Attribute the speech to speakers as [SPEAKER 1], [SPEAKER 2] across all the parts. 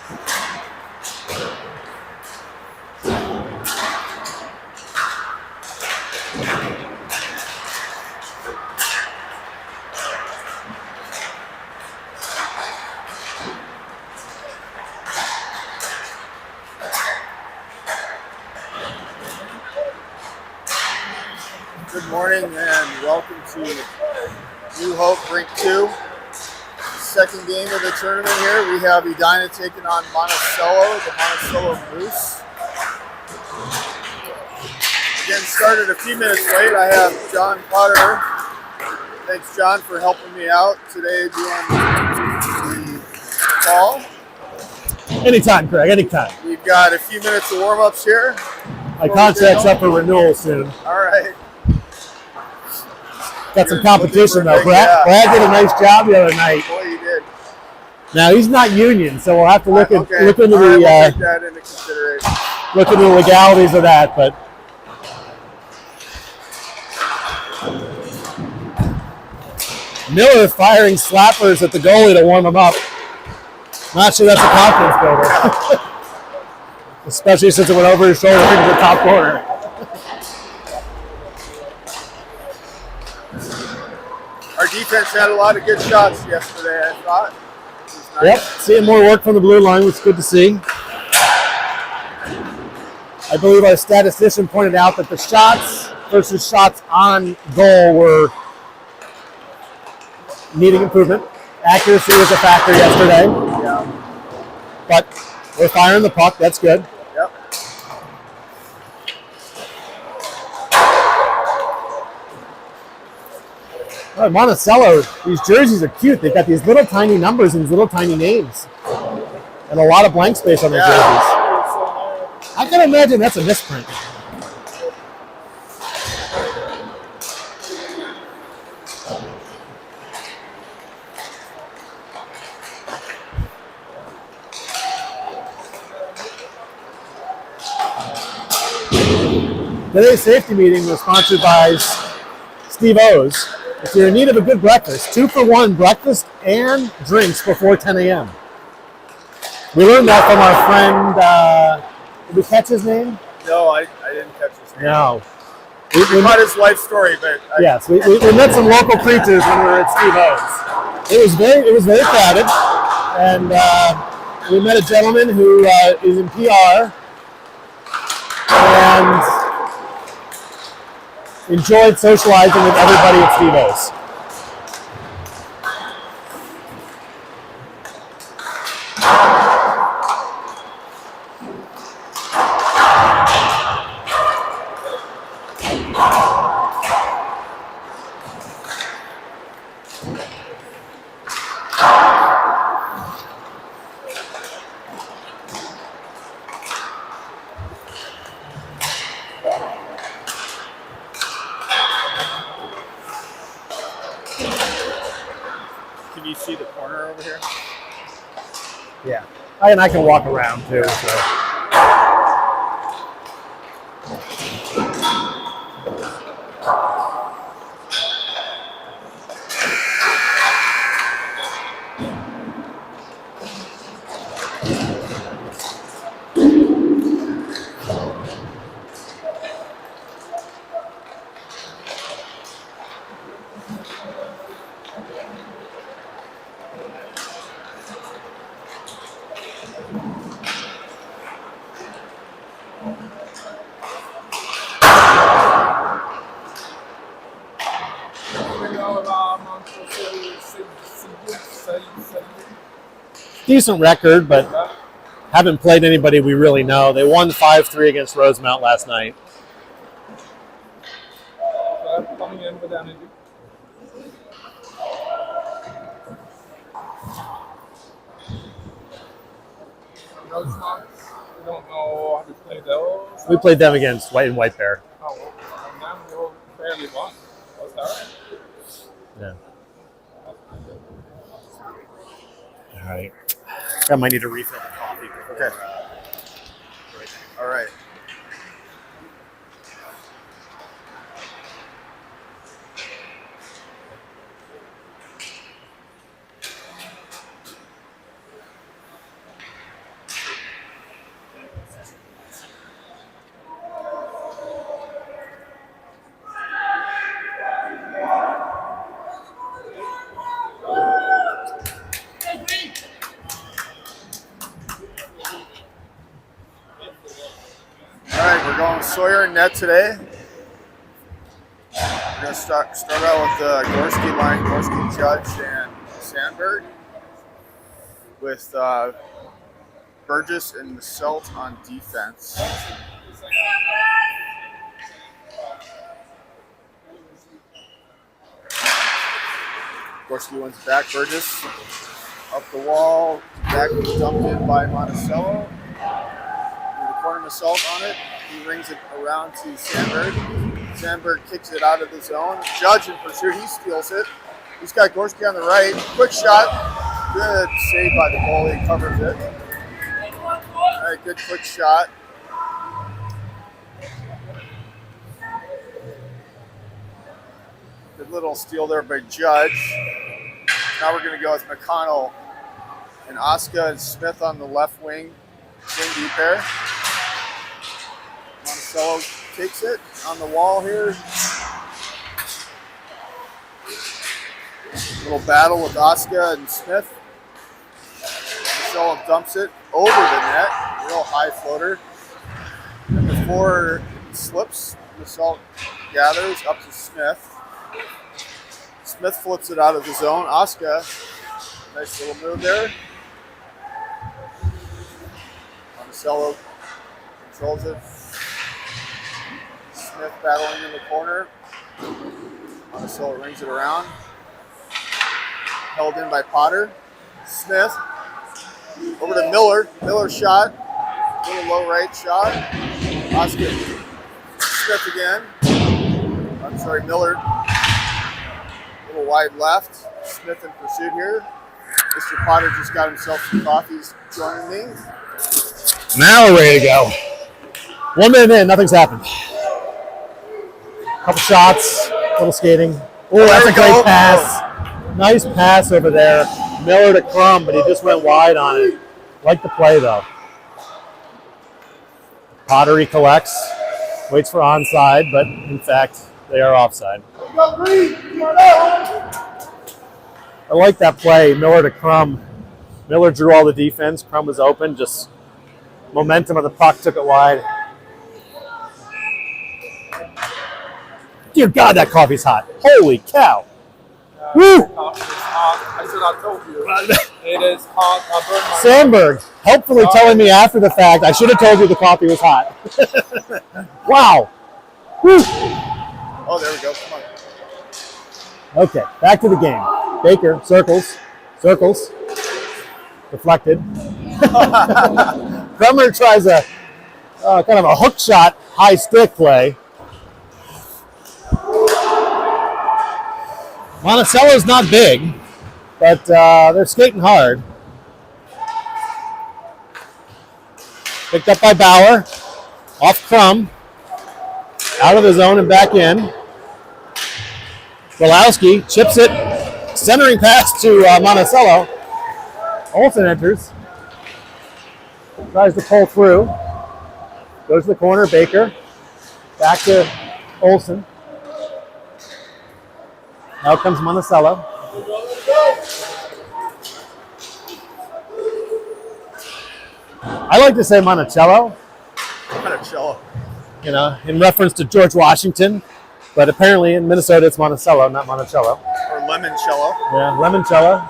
[SPEAKER 1] Good morning and welcome to New Hope Rink 2. Second game of the tournament here. We have Edina taking on Monticello, the Monticello Moose. Again, started a few minutes late. I have John Potter. Thanks, John, for helping me out today doing the call.
[SPEAKER 2] Anytime, Craig, anytime.
[SPEAKER 1] We've got a few minutes of warm-ups here.
[SPEAKER 2] My contract's up for renewal soon.
[SPEAKER 1] All right.
[SPEAKER 2] Got some competition, though. Brad did a nice job the other night.
[SPEAKER 1] Boy, you did.
[SPEAKER 2] Now, he's not union, so we'll have to look into
[SPEAKER 1] we'll take that into consideration.
[SPEAKER 2] Look into the legalities of that, but Miller firing slappers at the goalie to warm him up. Not sure that's a confidence builder. Especially since it went over his shoulder into the top corner.
[SPEAKER 1] Our defense had a lot of good shots yesterday, I thought. Nice.
[SPEAKER 2] Yep, seeing more work from the blue line was good to see. I believe our statistician pointed out that the shots versus shots on goal were needing improvement. Accuracy was a factor yesterday.
[SPEAKER 1] Yeah.
[SPEAKER 2] But we're firing the puck. That's good.
[SPEAKER 1] Yep.
[SPEAKER 2] Oh, Monticello, these jerseys are cute. They've got these little tiny numbers and these little tiny names. And a lot of blank space on their jerseys. I can imagine that's a misprint. Today's safety meeting was sponsored by Steve O's. If you're in need of a good breakfast, 2-for-1 breakfast and drinks before 10 a.m. We learned that from our friend, did we catch his name?
[SPEAKER 1] No, I didn't catch his name.
[SPEAKER 2] No.
[SPEAKER 1] We caught his life story, but
[SPEAKER 2] yes, we met some local creatures when we were at Steve O's. It was very crowded, and we met a gentleman who is in PR and enjoyed socializing with everybody at Steve O's.
[SPEAKER 1] Can you see the corner over here?
[SPEAKER 2] Yeah, and I can walk around too. So. Decent record, but haven't played anybody we really know. They won 5-3 against Rosemount last night.
[SPEAKER 3] Coming in with energy. Rosemount, I don't know how to play those.
[SPEAKER 2] We played them against White and White Bear.
[SPEAKER 3] Oh, and then they were fairly won. Was that right?
[SPEAKER 2] Yeah. All right. I might need to refill the coffee.
[SPEAKER 1] Okay. All right. Colin Sawyer in net today. We're going to start out with Gorski line, Gorski, Judge, and Sandberg, with Burgess and Masselt on defense. Gorski wins back. Burgess up the wall, back dumped in by Monticello. In the corner, Masselt on it. He rings it around to Sandberg. Sandberg kicks it out of the zone. Judge in pursuit. He steals it. He's got Gorski on the right. Quick shot. Good save by the goalie. Covers it. All right, good quick shot. Good little steal there by Judge. Now we're going to go with McConnell and Oscar and Smith on the left wing. Wing D pair. Monticello takes it on the wall here. Little battle with Oscar and Smith. Monticello dumps it over the net. Real high floater. And before it slips, Masselt gathers up to Smith. Smith flips it out of the zone. Oscar, nice little move there. Monticello controls it. Smith battling in the corner. Monticello rings it around. Held in by Potter. Smith over to Miller. Miller shot. Little low right shot. Oscar. Smith again. I'm sorry, Miller. Little wide left. Smith in pursuit here. Mr. Potter just got himself some coffee. He's joining me.
[SPEAKER 2] Now we're ready to go. 1 minute in, nothing's happened. Couple shots, little skating. Oh, that's a great pass. Nice pass over there. Miller to Crum, but he just went wide on it. Like the play, though. Pottery collects, waits for onside, but in fact, they are offside. I like that play, Miller to Crum. Miller drew all the defense. Crum was open, just momentum of the puck took it wide. Dear God, that coffee's hot. Holy cow. Woo!
[SPEAKER 3] Coffee is hot. I said I told you. It is hot. I burned my
[SPEAKER 2] Sandberg, helpfully telling me after the fact, I should have told you the coffee was hot. Wow. Woo!
[SPEAKER 1] Oh, there we go. Come on.
[SPEAKER 2] Okay, back to the game. Baker, circles. Deflected. Crummer tries a kind of a hook shot, high stick play. Monticello's not big, but they're skating hard. Picked up by Bauer. Off Crum. Out of the zone and back in. Golowski chips it. Centering pass to Monticello. Olsen enters. Tries to pull through. Goes to the corner. Baker. Back to Olsen. Now comes Monticello. I like to say Monticello.
[SPEAKER 1] Monticello.
[SPEAKER 2] You know, in reference to George Washington, but apparently in Minnesota it's Monticello, not Monticello.
[SPEAKER 1] Or Lemoncello.
[SPEAKER 2] Yeah, Lemoncello.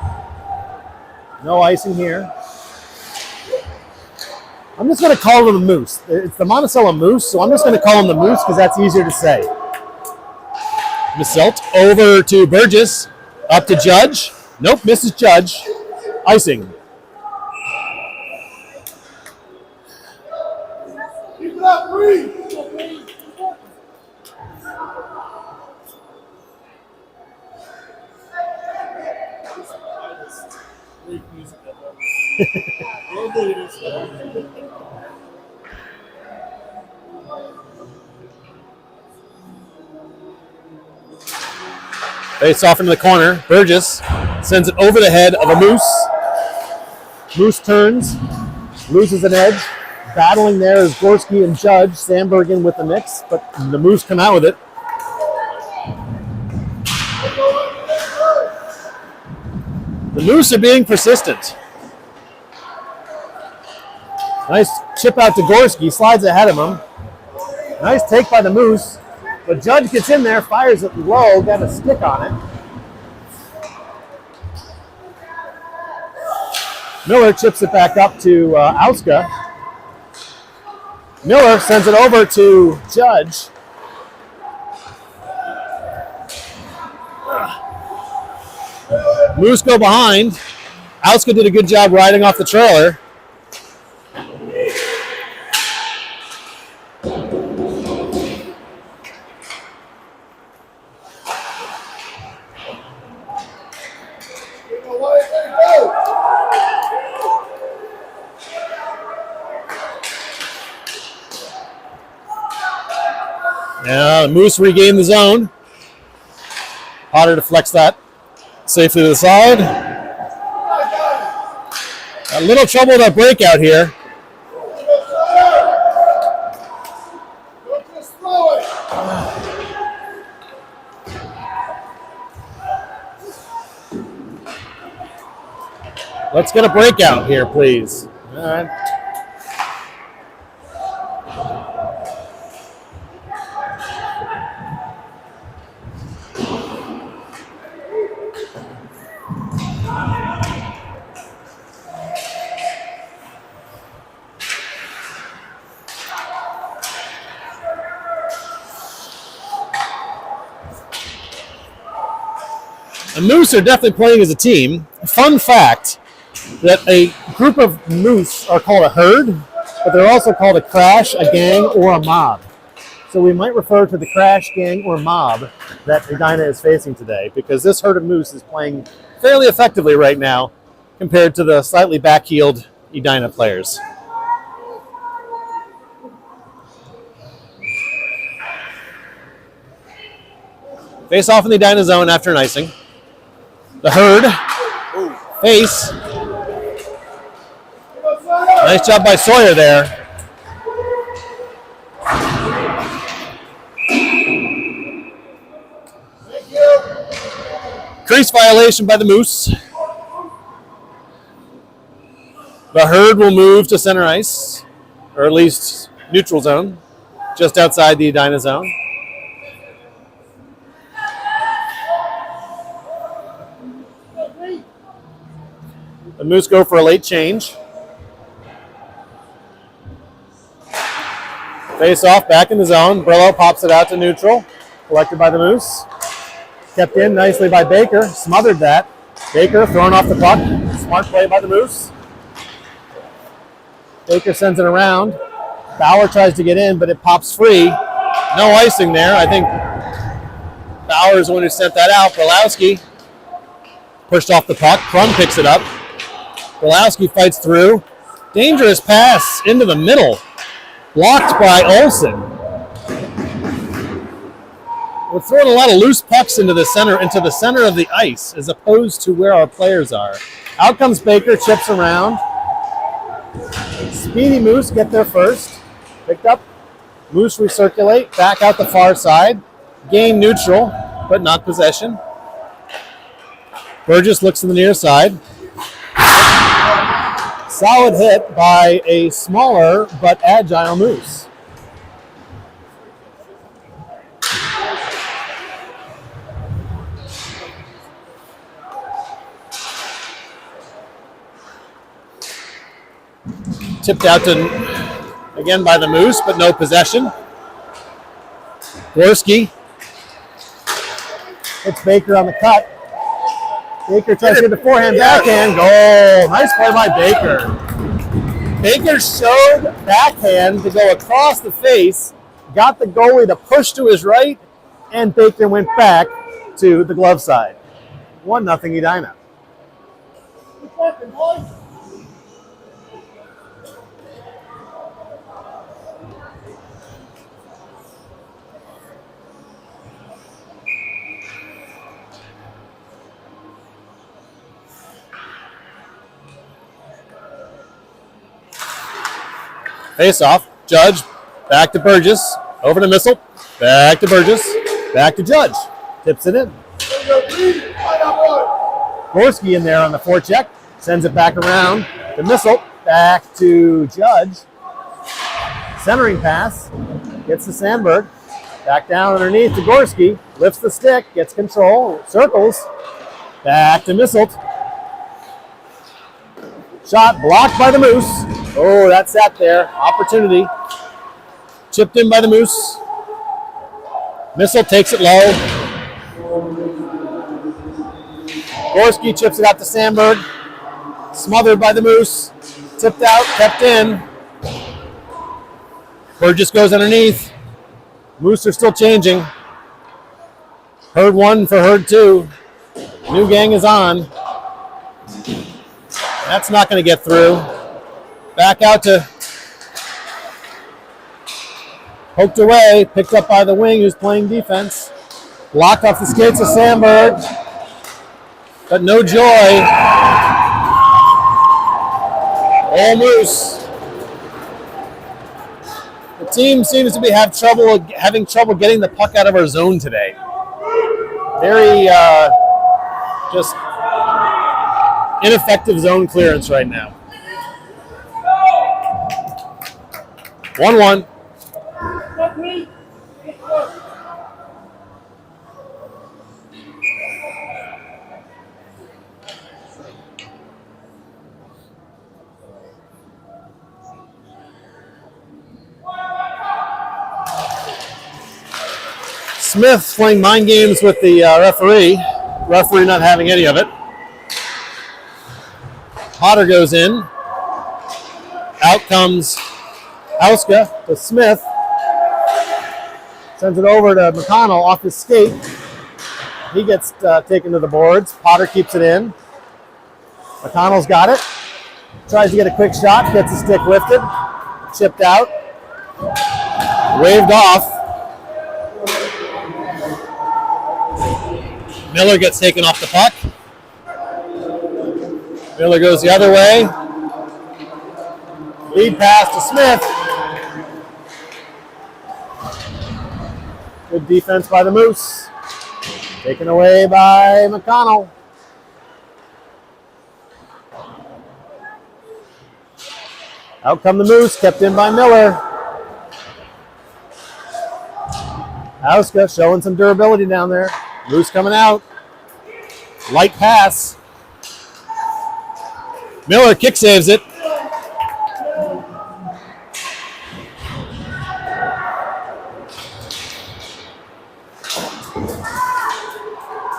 [SPEAKER 2] No icing here. I'm just going to call him the Moose. It's the Monticello Moose, so I'm just going to call him the Moose because that's easier to say. Masselt over to Burgess, up to Judge. Nope, misses Judge. Icing.
[SPEAKER 1] Keep it up, breathe.
[SPEAKER 2] Face off into the corner. Burgess sends it over the head of a Moose. Moose turns, loses an edge. Battling there is Gorski and Judge. Sandberg in with the mix, but the Moose come out with it. The Moose are being persistent. Nice chip out to Gorski. Slides ahead of him. Nice take by the Moose. But Judge gets in there, fires it low, got a stick on it. Miller chips it back up to Auska. Miller sends it over to Judge. Moose go behind. Auska did a good job riding off the trailer. Now the Moose regained the zone. Potter deflects that safely to the side. A little trouble with that breakout here. Let's get a breakout here, please. All right. The Moose are definitely playing as a team. Fun fact that a group of moose are called a herd, but they're also called a crash, a gang, or a mob. So we might refer to the crash, gang, or mob that Edina is facing today, because this herd of moose is playing fairly effectively right now compared to the slightly back-heeled Edina players. Face off in the Edina zone after an icing. The herd. Face. Nice job by Sawyer there. Crease violation by the Moose. The herd will move to center ice, or at least neutral zone, just outside the Edina zone. The Moose go for a late change. Face off, back in the zone. Brillo pops it out to neutral. Collected by the Moose. Kept in nicely by Baker. Smothered that. Baker throwing off the puck. Smart play by the Moose. Baker sends it around. Bauer tries to get in, but it pops free. No icing there. I think Bauer is the one who sent that out. Brolowski pushed off the puck. Crum picks it up. Brolowski fights through. Dangerous pass into the middle. Blocked by Olsen. We're throwing a lot of loose pucks into the center of the ice, as opposed to where our players are. Out comes Baker, chips around. Speedy Moose get there first. Picked up. Moose recirculate, back out the far side. Gain neutral, but not possession. Burgess looks to the near side. Solid hit by a smaller but agile Moose. Tipped out to, again by the Moose, but no possession. Gorski hits Baker on the cut. Baker tries to get the forehand backhand. Goal. Nice play by Baker. Baker showed backhand to go across the face, got the goalie to push to his right, and Baker went back to the glove side. 1-0 Edina. Face off. Judge. Back to Burgess. Over to Missile. Back to Burgess. Back to Judge. Tips it in. Gorski in there on the forecheck. Sends it back around. The Missile. Back to Judge. Centering pass. Gets to Sandberg. Back down underneath to Gorski. Lifts the stick. Gets control. Circles. Back to Misselt. Shot blocked by the Moose. Oh, that sat there. Opportunity. Chipped in by the Moose. Misselt takes it low. Gorski chips it out to Sandberg. Smothered by the Moose. Tipped out, kept in. Burgess goes underneath. Moose are still changing. Herd 1 for herd 2. New gang is on. That's not going to get through. Back out to poked away, picked up by the wing who's playing defense. Blocked off the skates of Sandberg. But no joy. All Moose. The team seems to be having trouble getting the puck out of our zone today. Very just ineffective zone clearance right now. 1-1. Smith playing mind games with the referee. Referee not having any of it. Potter goes in. Out comes Auska to Smith. Sends it over to McConnell off his skate. He gets taken to the boards. Potter keeps it in. McConnell's got it. Tries to get a quick shot. Gets the stick lifted. Chipped out. Waved off. Miller gets taken off the puck. Miller goes the other way. Lead pass to Smith. Good defense by the Moose. Taken away by McConnell. Out come the Moose, kept in by Miller. Auska showing some durability down there. Moose coming out. Light pass. Miller kick saves it.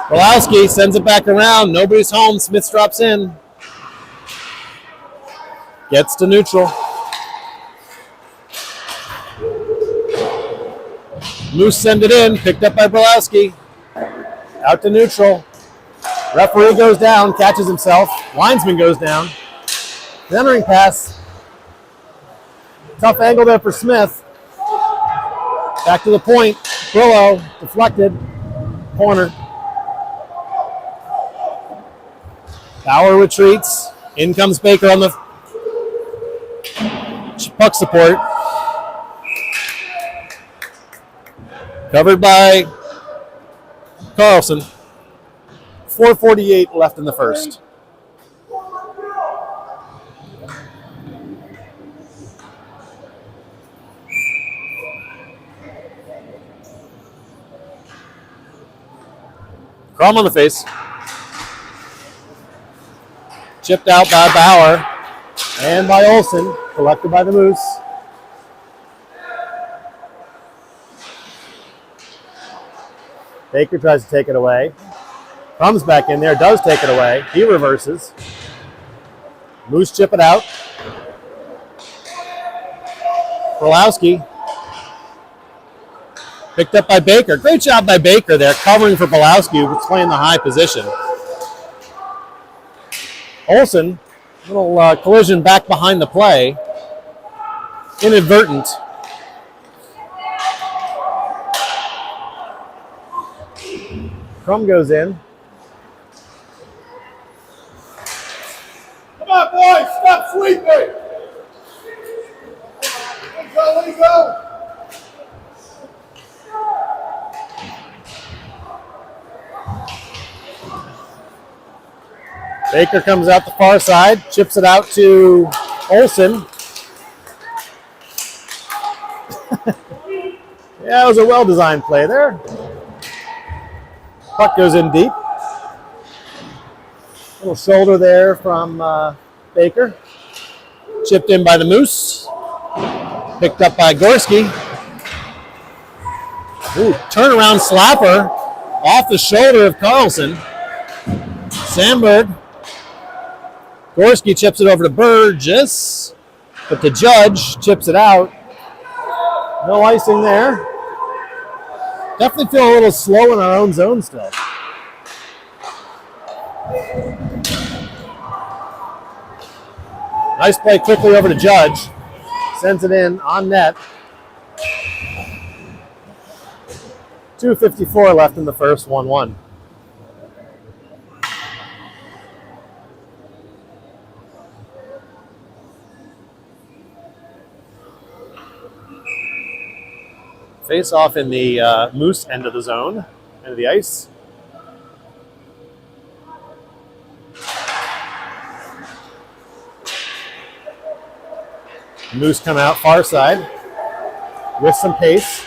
[SPEAKER 2] Walowski sends it back around. Nobody's home. Smith drops in. Gets to neutral. Moose send it in. Picked up by Brolowski. Out to neutral. Referee goes down. Catches himself. Linesman goes down. Entering pass. Tough angle there for Smith. Back to the point. Brillo deflected. Corner. Bauer retreats. In comes Baker on the puck support. Covered by Carlson. 4:48 left in the first. Crum on the face. Chipped out by Bauer and by Olsen. Collected by the Moose. Baker tries to take it away. Comes back in there, does take it away. He reverses. Moose chip it out. Brolowski. Picked up by Baker. Great job by Baker there, covering for Brolowski, who's playing the high position. Olsen, little collision back behind the play. Inadvertent. Crum goes in.
[SPEAKER 1] Come on, boys, stop sleeping. Let it go.
[SPEAKER 2] Baker comes out the far side, chips it out to Olsen. Yeah, it was a well-designed play there. Puck goes in deep. Little shoulder there from Baker. Chipped in by the Moose. Picked up by Gorski. Ooh, turnaround slapper off the shoulder of Carlson. Sandberg. Gorski chips it over to Burgess, but the judge chips it out. No icing there. Definitely feel a little slow in our own zone still. Nice play quickly over to Judge. Sends it in on net. 2:54 left in the first, 1-1. Face off in the Moose end of the zone, end of the ice. Moose come out far side with some pace.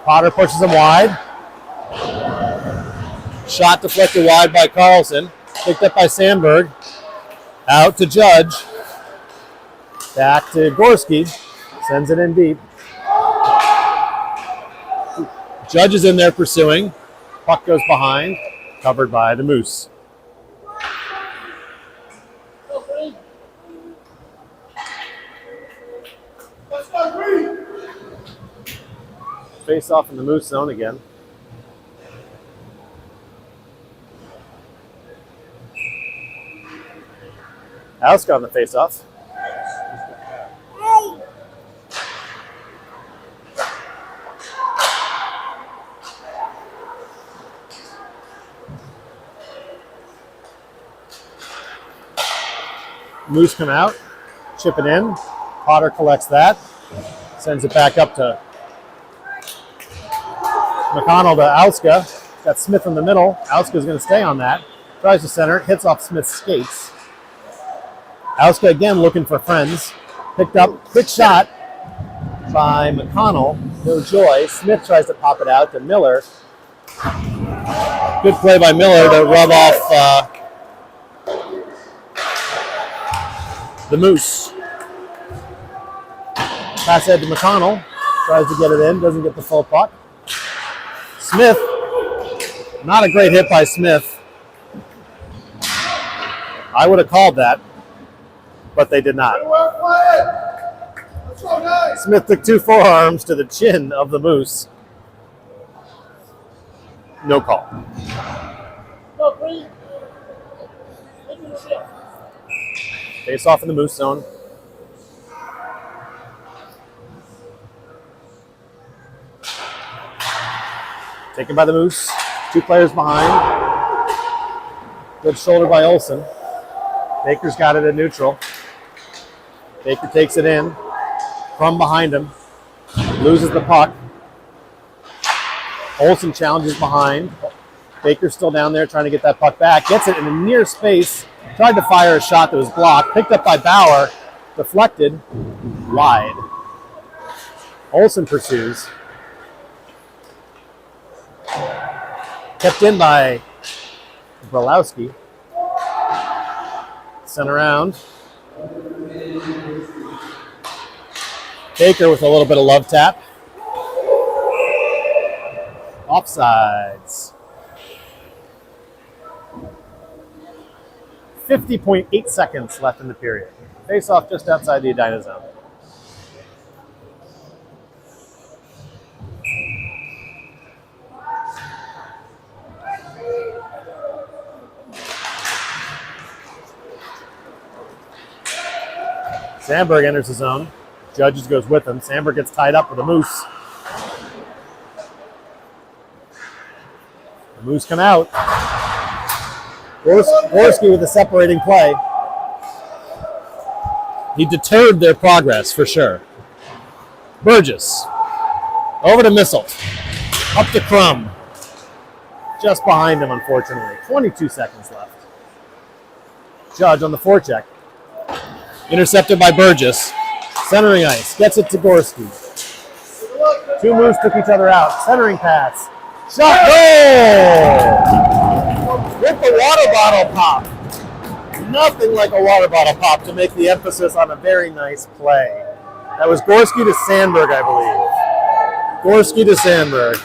[SPEAKER 2] Potter pushes him wide. Shot deflected wide by Carlson. Picked up by Sandberg. Out to Judge. Back to Gorski. Sends it in deep. Judge is in there pursuing. Puck goes behind. Covered by the Moose. Face off in the Moose zone again. Auska on the face off. Moose come out, chip it in. Potter collects that, sends it back up to McConnell to Auska. Got Smith in the middle. Auska's going to stay on that. Tries to center, hits off Smith's skates. Auska again looking for friends. Picked up, quick shot by McConnell. No joy. Smith tries to pop it out to Miller. Good play by Miller to rub off the Moose. Pass ahead to McConnell. Tries to get it in. Doesn't get the full puck. Smith. Not a great hit by Smith. I would have called that, but they did not. Smith took two forearms to the chin of the Moose. No call. Face off in the Moose zone. Taken by the Moose. Two players behind. Good shoulder by Olsen. Baker's got it at neutral. Baker takes it in from behind him. Loses the puck. Olsen challenges behind. Baker's still down there trying to get that puck back. Gets it in the near space. Tried to fire a shot that was blocked. Picked up by Bauer. Deflected. Wide. Olsen pursues. Kept in by Brolowski. Sent around. Baker with a little bit of love tap. Offsides. 50.8 seconds left in the period. Face off just outside the Edina zone. Sandberg enters the zone. Judges goes with him. Sandberg gets tied up with a Moose. The Moose come out. Gorski with a separating play. He deterred their progress for sure. Burgess. Over to Misselt. Up to Crum. Just behind him, unfortunately. 22 seconds left. Judge on the forecheck. Intercepted by Burgess. Centering ice. Gets it to Gorski. Two moves took each other out. Centering pass. Shot, goal! With the water bottle pop. Nothing like a water bottle pop to make the emphasis on a very nice play. That was Gorski to Sandberg, I believe. Gorski to Sandberg.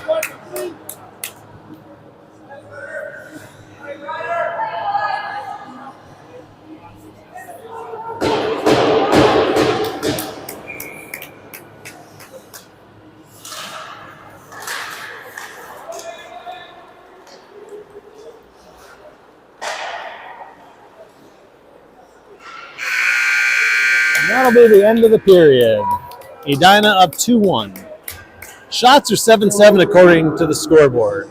[SPEAKER 2] And that'll be the end of the period. Edina up 2-1. Shots are 7-7 according to the scoreboard.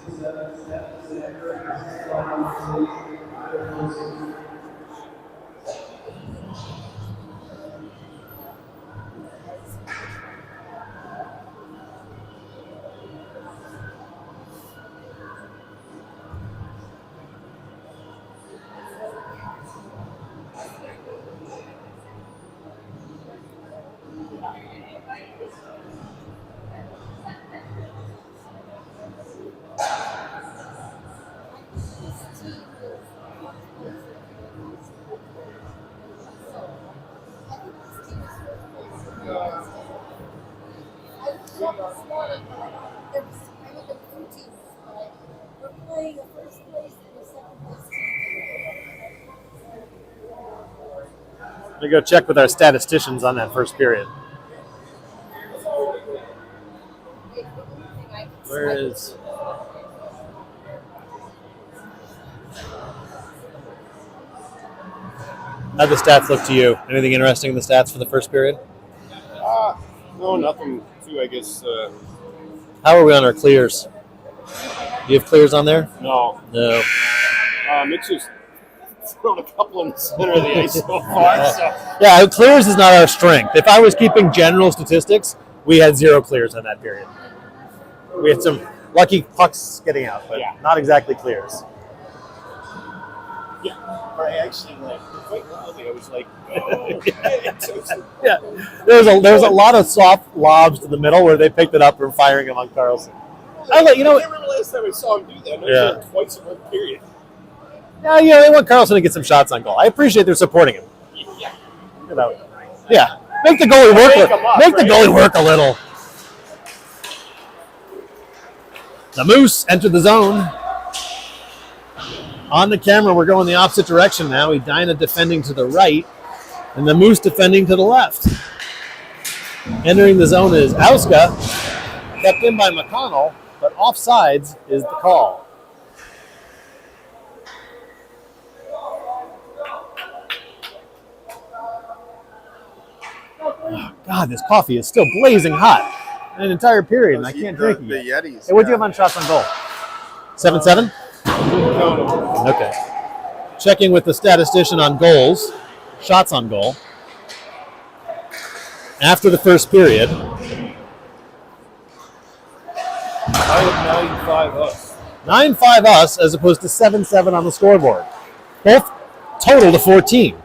[SPEAKER 2] Let me go check with our statisticians on that first period. Where is... How'd the stats look to you? Anything interesting in the stats for the first period?
[SPEAKER 4] No, nothing too, I guess.
[SPEAKER 2] How are we on our clears? Do you have clears on there?
[SPEAKER 4] No.
[SPEAKER 2] No.
[SPEAKER 4] Mitch has thrown a couple in the center of the ice so far. So.
[SPEAKER 2] Yeah, clears is not our strength. If I was keeping general statistics, we had 0 clears in that period. We had some lucky pucks getting out, but not exactly clears.
[SPEAKER 4] Yeah, or I actually quite loudly. I was like, oh.
[SPEAKER 2] Yeah, there was a lot of soft lobs to the middle where they picked it up and firing them on Carlson.
[SPEAKER 4] I can't remember the last time I saw him do that. Twice in one period.
[SPEAKER 2] Yeah, they want Carlson to get some shots on goal. I appreciate they're supporting him.
[SPEAKER 4] Yeah.
[SPEAKER 2] Make the goalie work. Make the goalie work a little. The Moose enter the zone. On the camera, we're going the opposite direction now. Edina defending to the right, and the Moose defending to the left. Entering the zone is Auska, kept in by McConnell, but offsides is the call. Oh, God, this coffee is still blazing hot. An entire period, and I can't drink it yet.
[SPEAKER 1] Yetis.
[SPEAKER 2] Hey, what'd you have on shots on goal? 7-7? Okay. Checking with the statistician on goals, shots on goal. After the first period.
[SPEAKER 4] I have 9-5 us.
[SPEAKER 2] 9-5 us as opposed to 7-7 on the scoreboard. Both total to 14.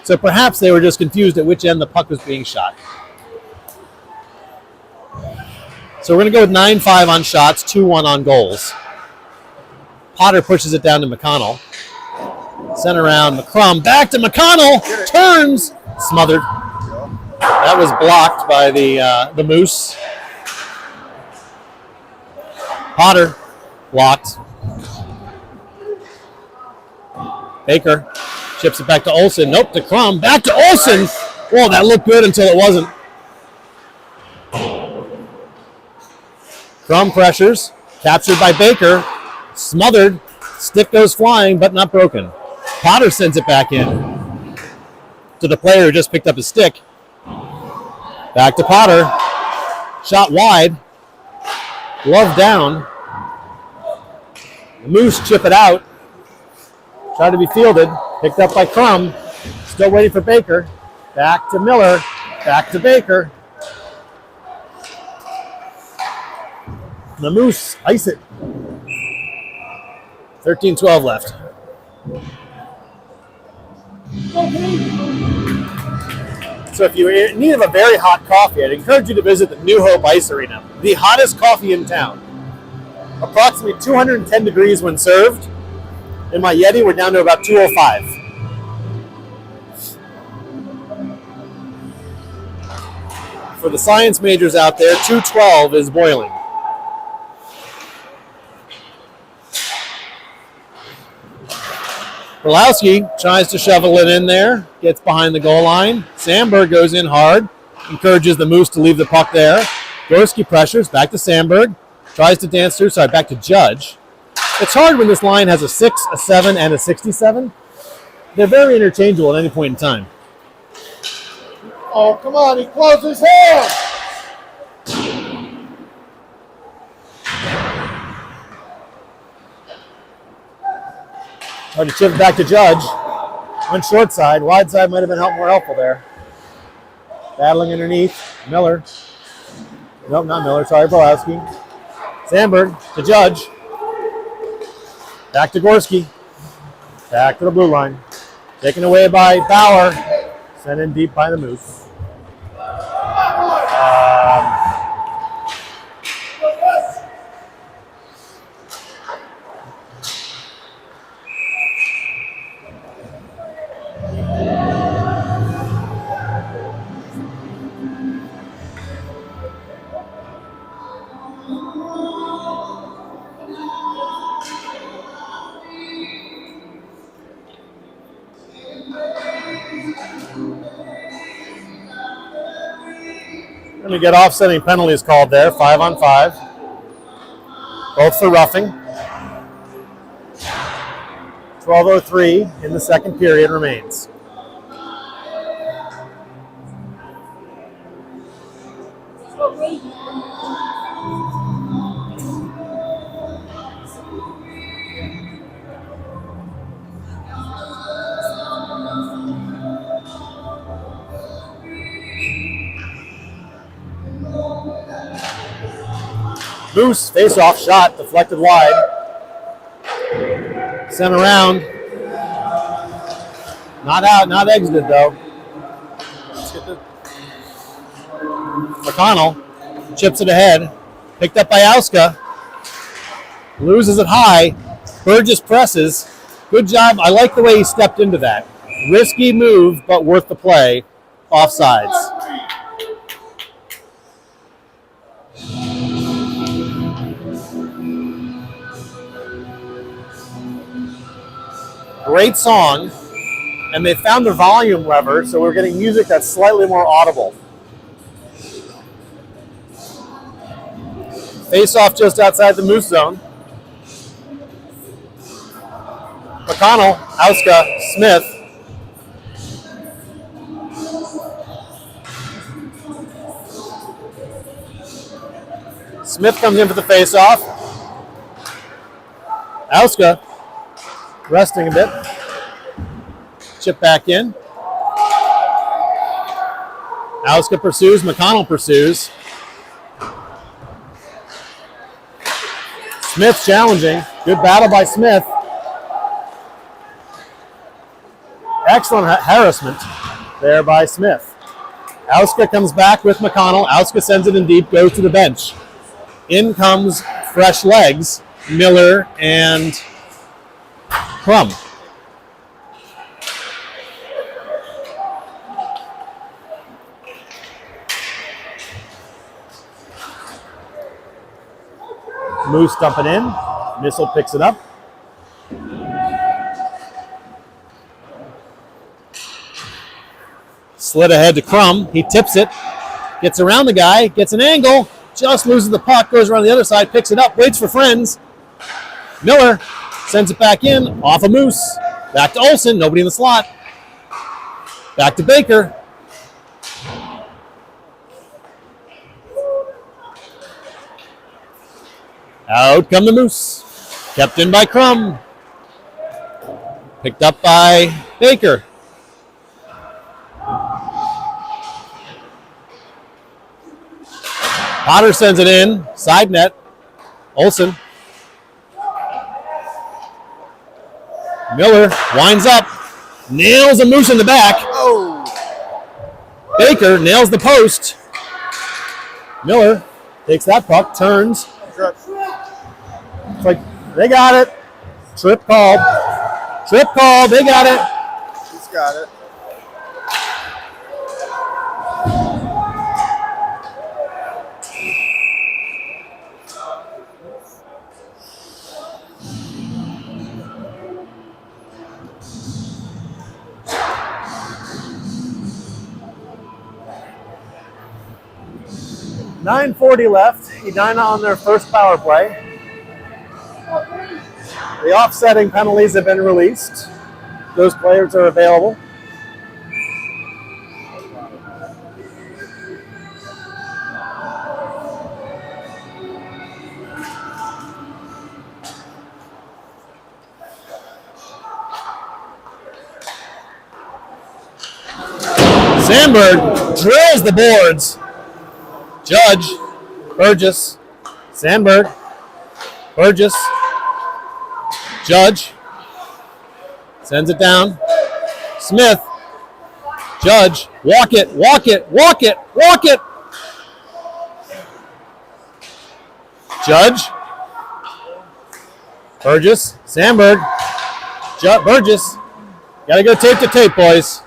[SPEAKER 2] So perhaps they were just confused at which end the puck was being shot. So we're going to go with 9-5 on shots, 2-1 on goals. Potter pushes it down to McConnell. Sent around McCrum. Back to McConnell. Turns. Smothered. That was blocked by the Moose. Potter. Blocked. Baker. Chips it back to Olsen. Nope, to Crum. Back to Olsen. Whoa, that looked good until it wasn't. Crum pressures. Captured by Baker. Smothered. Stick goes flying, but not broken. Potter sends it back in to the player who just picked up his stick. Back to Potter. Shot wide. Glove down. The Moose chip it out. Tried to be fielded. Picked up by Crum. Still waiting for Baker. Back to Miller. Back to Baker. The Moose ice it. 13-12 left. So if you're in need of a very hot coffee, I'd encourage you to visit the New Hope Ice Arena, the hottest coffee in town. Approximately 210 degrees when served. In my Yeti, we're down to about 205. For the science majors out there, 212 is boiling. Pulowski tries to shovel it in there, gets behind the goal line. Sandberg goes in hard, encourages the Moose to leave the puck there. Gorski pressures, back to Sandberg, tries to dance through, back to Judge. It's hard when this line has a 6, a 7, and a 67. They're very interchangeable at any point in time.
[SPEAKER 1] Oh, come on, he closed his hand!
[SPEAKER 2] Hard to chip it back to Judge. On short side, wide side might have been more helpful there. Battling underneath, Miller. Nope, not Miller, sorry, Pulowski. Sandberg to Judge. Back to Gorski. Back to the blue line. Taken away by Bauer. Sent in deep by the Moose. Going to get offsetting penalties called there, 5-on-5. Both for roughing. 12:03 in the second period remains. Moose, face-off shot, deflected wide. Sent around. Not out, not exited though. McConnell chips it ahead. Picked up by Auska. Loses it high. Burgess presses. Good job. I like the way he stepped into that. Risky move, but worth the play. Offsides. Great song, and they found the volume lever, so we're getting music that's slightly more audible. Face off just outside the Moose zone. McConnell, Auska, Smith. Smith comes in for the face-off. Auska resting a bit. Chip back in. Auska pursues. McConnell pursues. Smith challenging. Good battle by Smith. Excellent harassment there by Smith. Auska comes back with McConnell. Auska sends it in deep, goes to the bench. In comes fresh legs, Miller and Crum. Moose dumping in. Missile picks it up. Slid ahead to Crum. He tips it. Gets around the guy. Gets an angle. Just loses the puck. Goes around the other side. Picks it up. Waits for friends. Miller sends it back in. Off of Moose. Back to Olsen. Nobody in the slot. Back to Baker. Out come the Moose. Kept in by Crum. Picked up by Baker. Potter sends it in. Side net. Olsen. Miller winds up. Nails a Moose in the back.
[SPEAKER 1] Oh!
[SPEAKER 2] Baker nails the post. Miller takes that puck, turns.
[SPEAKER 1] Trip.
[SPEAKER 2] It's like, they got it. Trip called. Trip called. They got it.
[SPEAKER 1] He's got it.
[SPEAKER 2] .940 left. Edina on their first power play. The offsetting penalties have been released. Those players are available. Sandberg drills the boards. Judge, Burgess, Sandberg, Burgess, Judge, sends it down. Smith, Judge, walk it, walk it, walk it, walk it. Judge, Burgess, Sandberg, Burgess. Gotta go tape to tape, boys.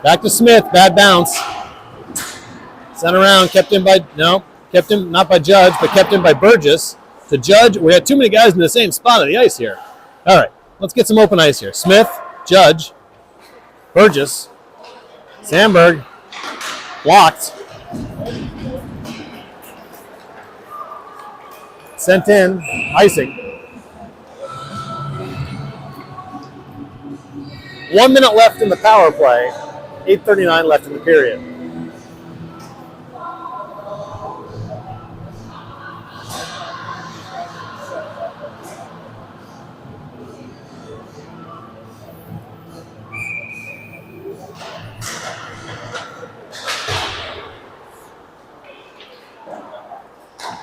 [SPEAKER 2] Back to Smith, bad bounce. Sent around, kept in by, kept him, not by Judge, but kept in by Burgess. To Judge, we had too many guys in the same spot of the ice here. All right, let's get some open ice here. Smith, Judge, Burgess, Sandberg, blocked. Sent in, icing. 1 minute left in the power play, 8:39 left in the period.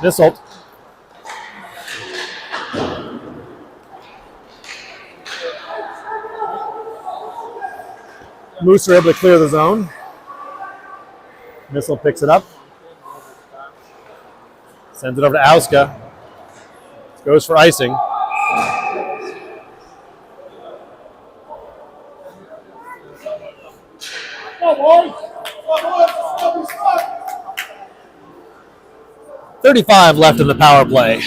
[SPEAKER 2] Missile. Moose are able to clear the zone. Missile picks it up. Sends it over to Auska. Goes for icing.
[SPEAKER 3] Come on.
[SPEAKER 2] 35 left in the power play.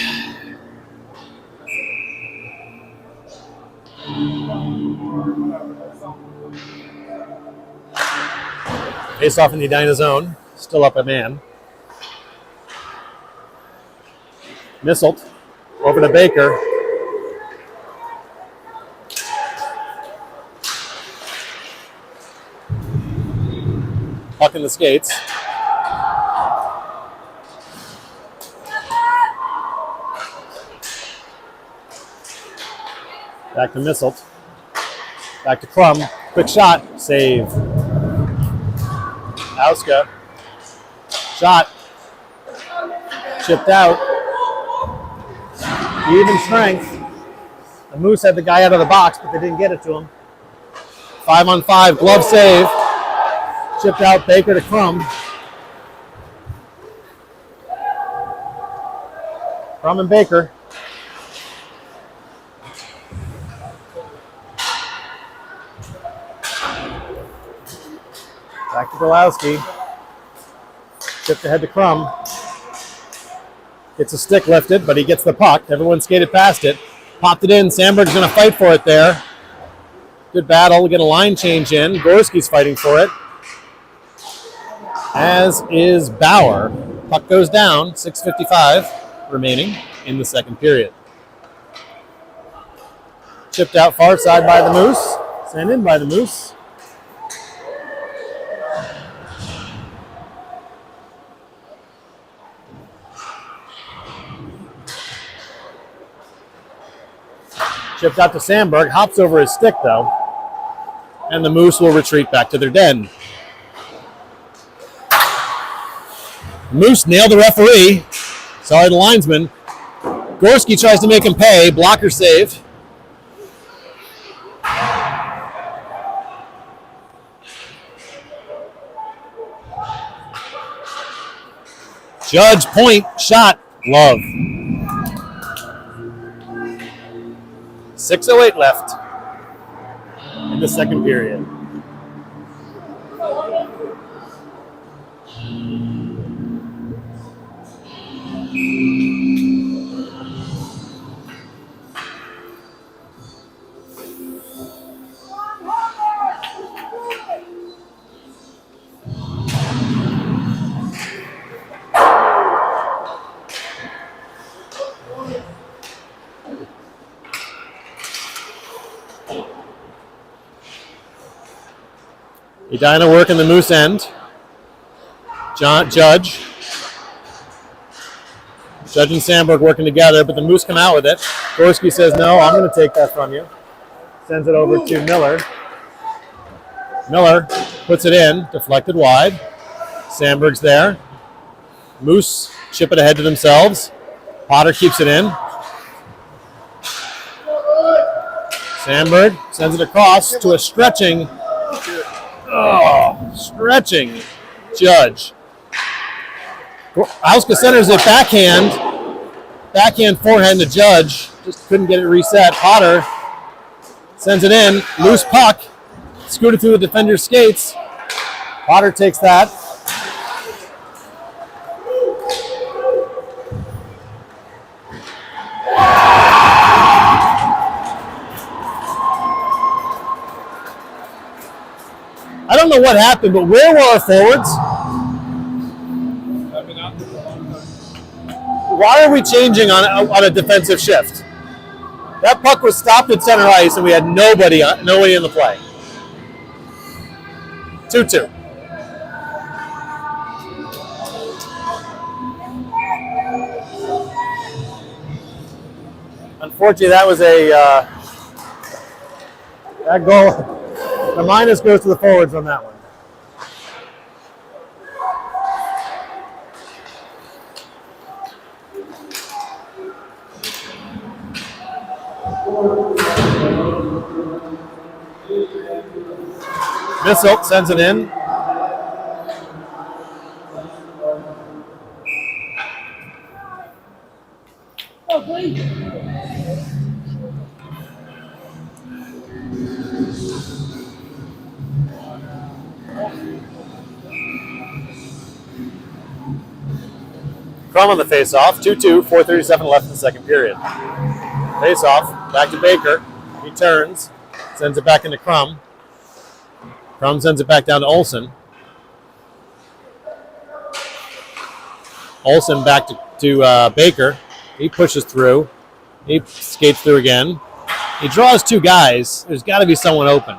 [SPEAKER 2] Face off in the Edina zone. Still up a man. Missile. Over to Baker. Puck in the skates. Back to Missile. Back to Crum. Quick shot. Save. Auska. Shot. Chipped out. Even strength. The Moose had the guy out of the box, but they didn't get it to him. 5-on-5. Glove save. Chipped out. Baker to Crum. Crum and Baker. Back to Golowski. Chipped ahead to Crum. Gets a stick lifted, but he gets the puck. Everyone skated past it. Popped it in. Sandberg's going to fight for it there. Good battle. We get a line change in. Gorski's fighting for it. As is Bauer. Puck goes down. 6:55 remaining in the second period. Chipped out far side by the Moose. Sent in by the Moose. Chipped out to Sandberg, hops over his stick though, and the Moose will retreat back to their den. Moose nailed the referee. Sorry, the linesman. Gorski tries to make him pay. Blocker save. Judge point shot. Love. 6:08 left in the second period. Edina working the Moose end. Judge and Sandberg working together, but the Moose come out with it. Gorski says, no, I'm going to take that from you. Sends it over to Miller. Miller puts it in, deflected wide. Sandberg's there. Moose chip it ahead to themselves. Potter keeps it in. Sandberg sends it across to a stretching Judge. Auska centers it backhand forehand to Judge. Just couldn't get it reset. Potter sends it in. Loose puck. Scooted through the defender's skates. Potter takes that. I don't know what happened, but where were our forwards? Why are we changing on a defensive shift? That puck was stopped at center ice, and we had nobody in the play. 2-2. Unfortunately, that was that goal. The minus goes to the forwards on that one. Missile sends it in. Crum on the face-off, 2-2, 4:37 left in the second period. Face-off, back to Baker. He turns, sends it back into Crum. Crum sends it back down to Olsen. Olsen back to Baker. He pushes through. He skates through again. He draws two guys. There's got to be someone open.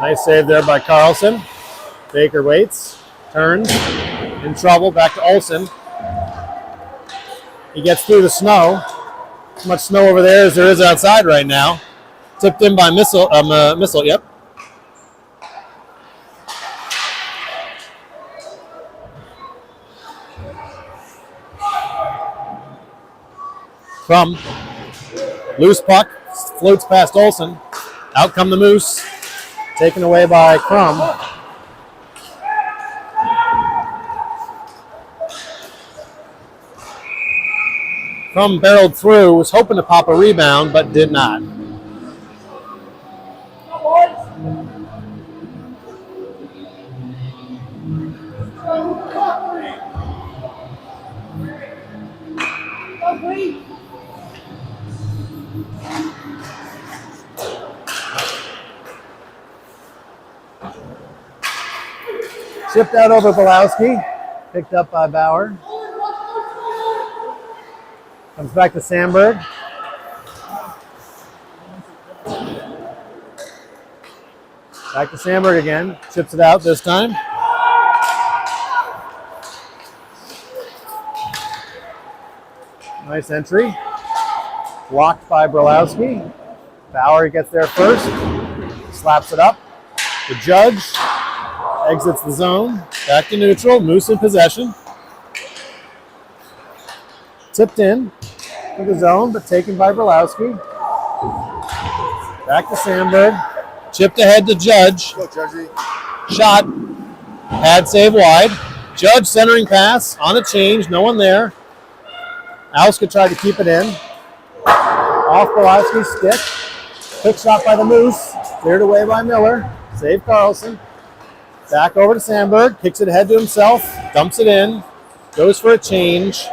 [SPEAKER 2] Nice save there by Carlson. Baker waits, turns, in trouble, back to Olsen. He gets through the snow. As much snow over there as there is outside right now. Tipped in by Missile, yep. Crum. Loose puck, floats past Olsen. Out come the Moose. Taken away by Crum. Crum barreled through, was hoping to pop a rebound, but did not. Shipped out over Belowski, picked up by Bauer. Comes back to Sandberg. Back to Sandberg again, chips it out this time. Nice entry. Blocked by Brolowski. Bauer gets there first. Slaps it up. The judge exits the zone. Back to neutral. Moose in possession. Tipped in to the zone, but taken by Berlowski. Back to Sandberg. Chipped ahead to Judge.
[SPEAKER 1] Go, Judgy.
[SPEAKER 2] Shot. Pad save wide. Judge centering pass on a change. No one there. Auska tried to keep it in. Off Berlowski's stick. Quick shot by the Moose. Cleared away by Miller. Save Carlson. Back over to Sandberg. Kicks it ahead to himself. Dumps it in. Goes for a change.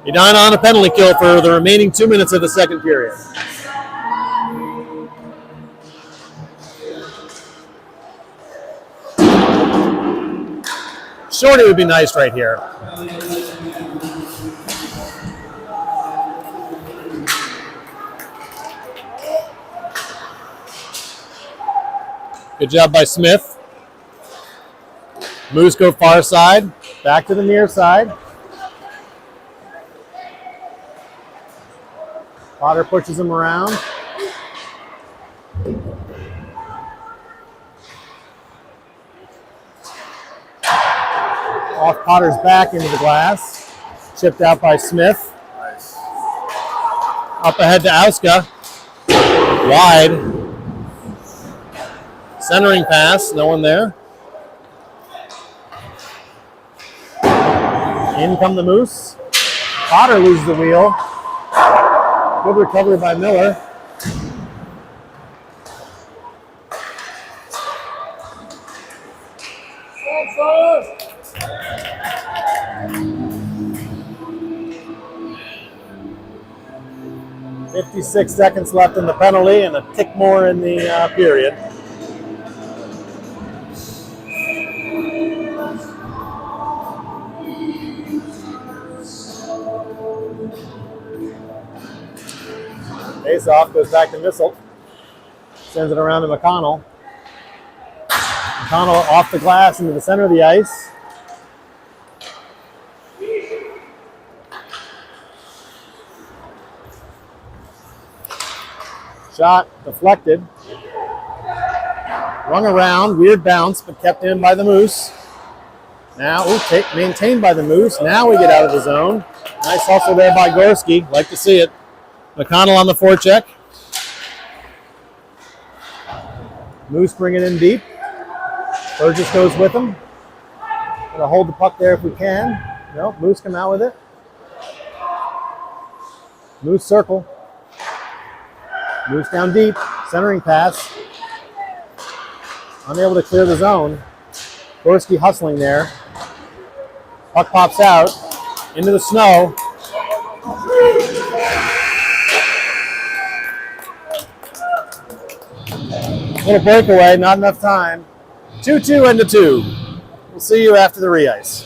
[SPEAKER 2] Edina on a penalty kill for the remaining 2 minutes of the second period. Shorty would be nice right here. Good job by Smith. Moose go far side. Back to the near side. Potter pushes him around. Off Potter's back into the glass. Chipped out by Smith.
[SPEAKER 1] Nice.
[SPEAKER 2] Up ahead to Auska. Wide. Centering pass. No one there. In come the Moose. Potter loses the wheel. Good recovery by Miller. "56 seconds left in the penalty and a tick more in the period." Face off, goes back to Missile. Sends it around to McConnell. McConnell off the glass into the center of the ice. Shot deflected. Rung around, weird bounce, but kept in by the Moose. Now, maintained by the Moose. Now we get out of the zone. Nice hustle there by Gorski. Like to see it. McConnell on the forecheck. Moose bring it in deep. Burgess goes with him. Gonna hold the puck there if we can. Nope, Moose come out with it. Moose circle. Moose down deep. Centering pass. Unable to clear the zone. Gorski hustling there. Puck pops out. Into the snow. Little breakaway, not enough time. 2-2 into 2. We'll see you after the re-ice.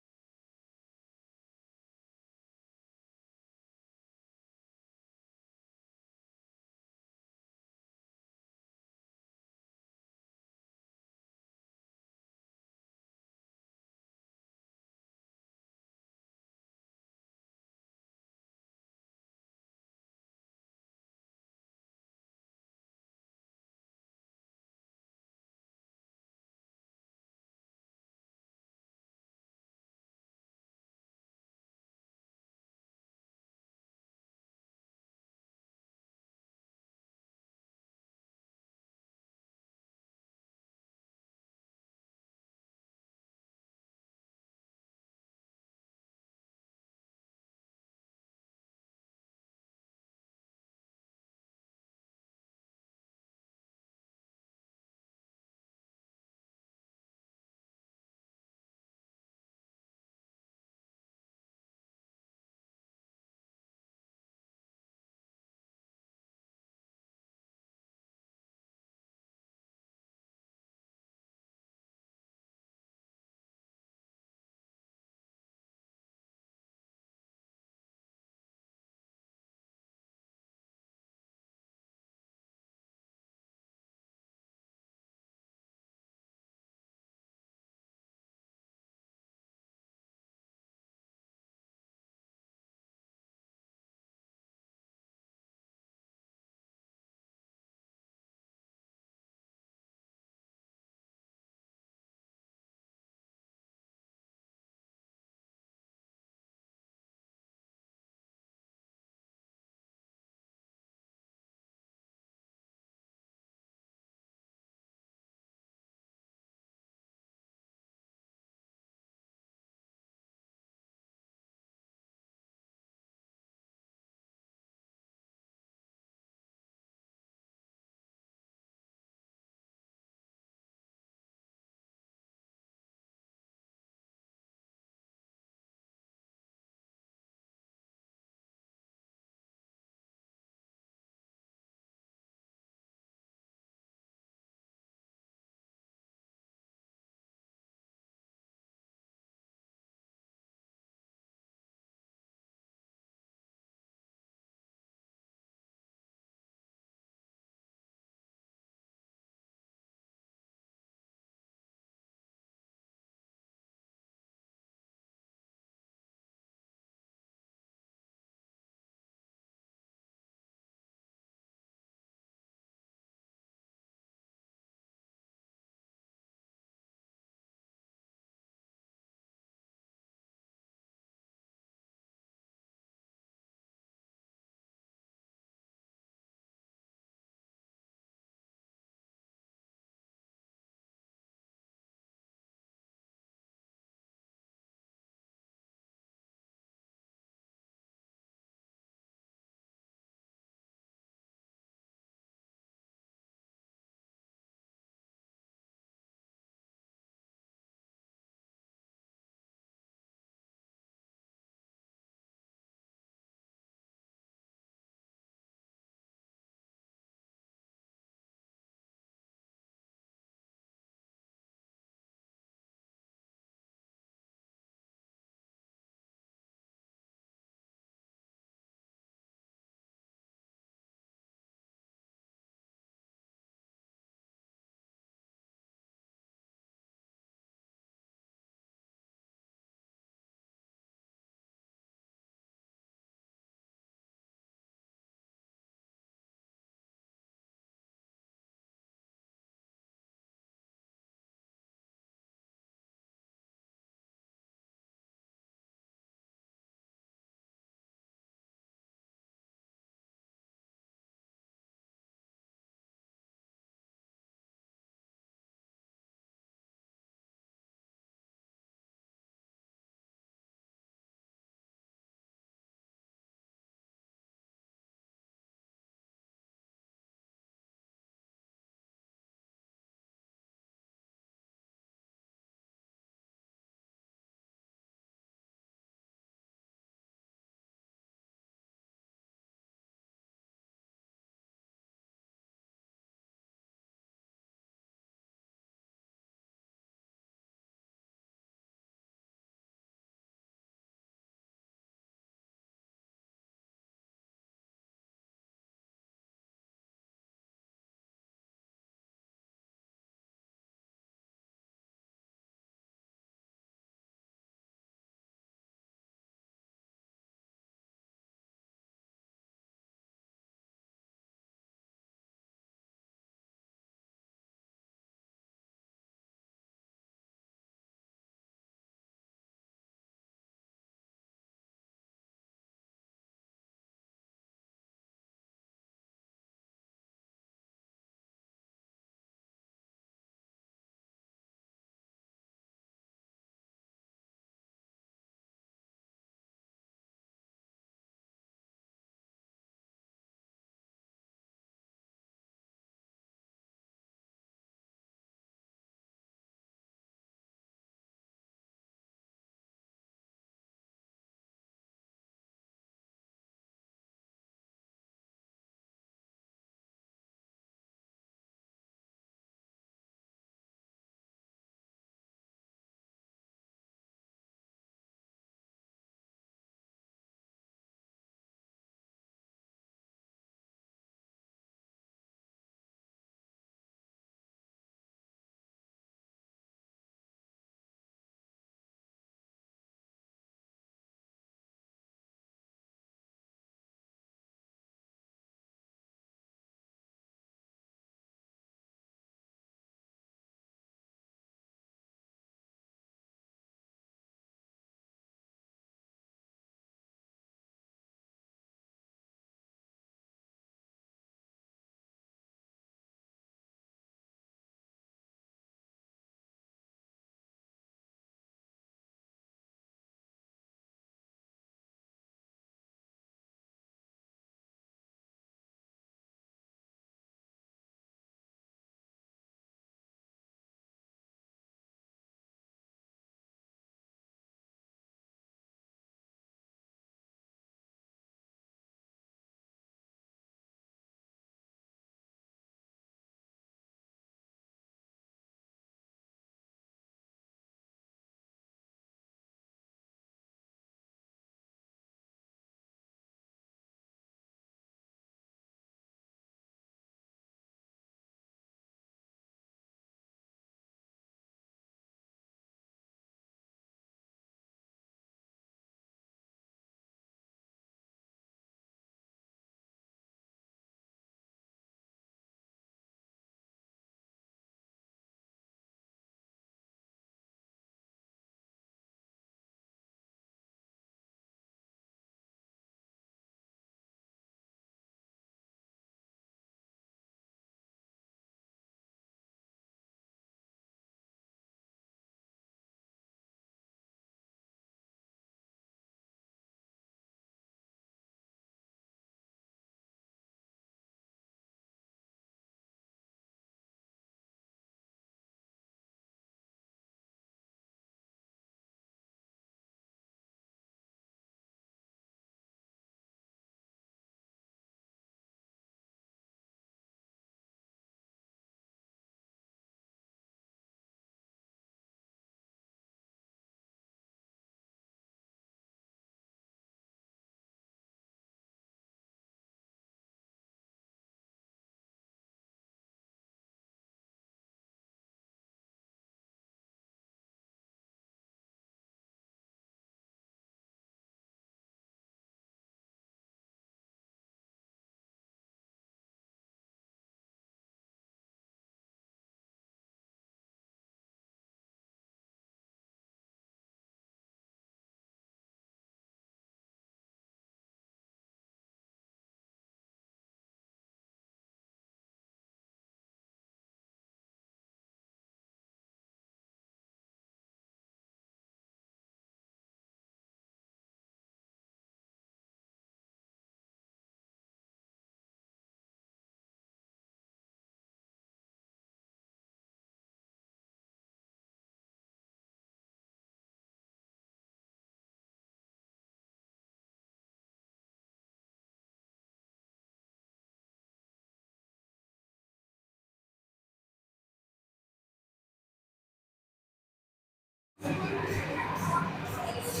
[SPEAKER 2] All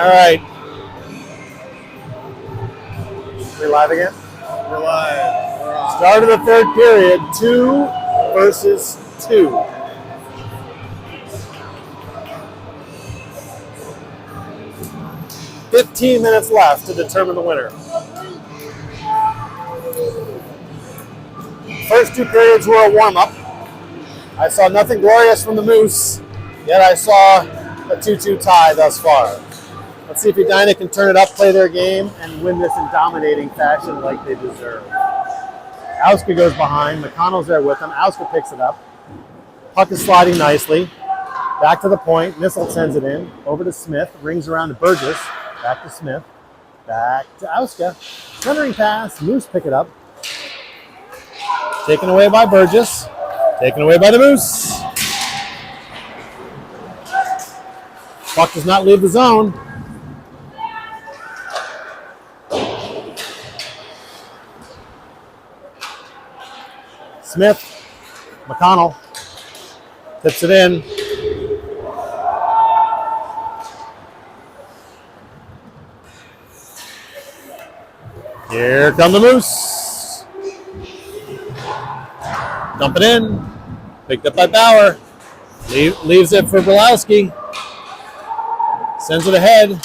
[SPEAKER 2] right. We live again?
[SPEAKER 1] We're live. We're on.
[SPEAKER 2] Start of the third period, 2 versus 2. $15 minutes left to determine the winner. First 2 periods were a warm-up. I saw nothing glorious from the Moose, yet I saw a 2-2 tie thus far. Let's see if Edina can turn it up, play their game, and win this in dominating fashion like they deserve. Auska goes behind. McConnell's there with him. Auska picks it up. Puck is sliding nicely. Back to the point. Missile sends it in. Over to Smith. Rings around to Burgess. Back to Smith. Back to Auska. Centering pass. Moose pick it up. Taken away by Burgess. Taken away by the Moose. Puck does not leave the zone. Smith, McConnell, tips it in. Here come the Moose. Dump it in. Picked up by Bauer. Leaves it for Belowski. Sends it ahead.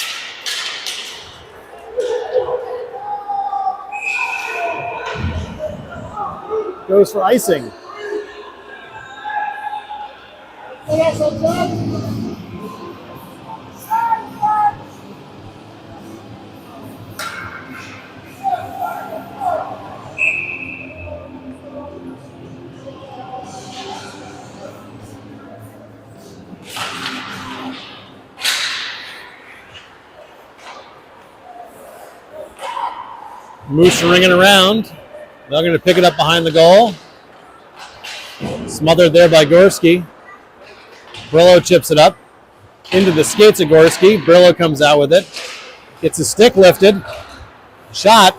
[SPEAKER 2] Goes for icing. Moose are ringing around. They're going to pick it up behind the goal. Smothered there by Gorski. Brillo chips it up into the skates of Gorski. Brillo comes out with it. Gets his stick lifted. Shot.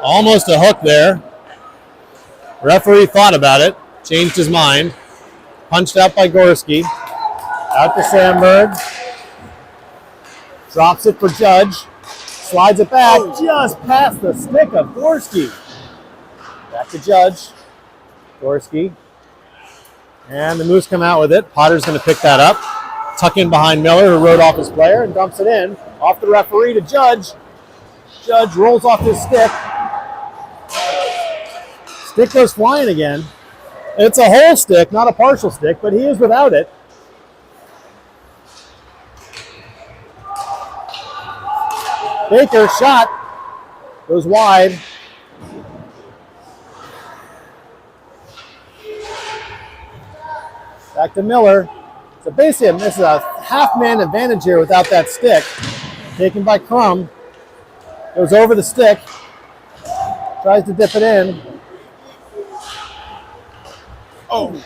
[SPEAKER 2] Almost a hook there. Referee thought about it. Changed his mind. Punched out by Gorski. Out to Sandberg. Drops it for Judge. Slides it back. Just past the stick of Gorski. Back to Judge. Gorski. And the Moose come out with it. Potter's going to pick that up. Tuck in behind Miller, who rode off his player, and dumps it in. Off the referee to Judge. Judge rolls off his stick. Stick goes flying again. It's a whole stick, not a partial stick, but he is without it. Baker shot. Goes wide. Back to Miller. So basically, this is a half-man advantage here without that stick. Taken by Crum. Goes over the stick. Tries to dip it in.
[SPEAKER 1] Oh.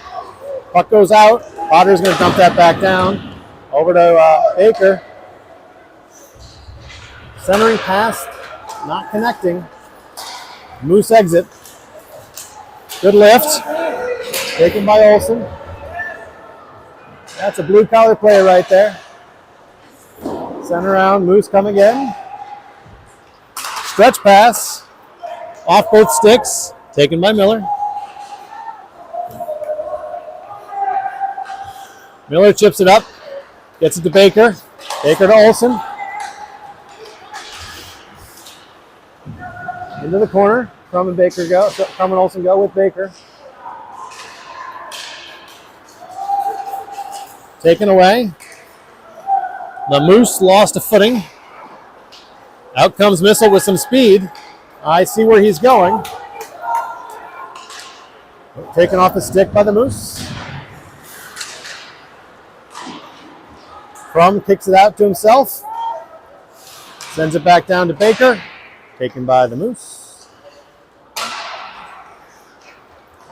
[SPEAKER 2] Puck goes out. Potter's going to dump that back down. Over to Baker. Centering pass. Not connecting. Moose exit. Good lift. Taken by Olsen. That's a blue-collar player right there. Send around, Moose come again. Stretch pass. Off both sticks. Taken by Miller. Miller chips it up. Gets it to Baker. Baker to Olsen. Into the corner. Crum and Baker go. Crum and Olsen go with Baker. Taken away. The Moose lost a footing. Out comes Missile with some speed. I see where he's going. Taken off the stick by the Moose. Crum kicks it out to himself. Sends it back down to Baker. Taken by the Moose.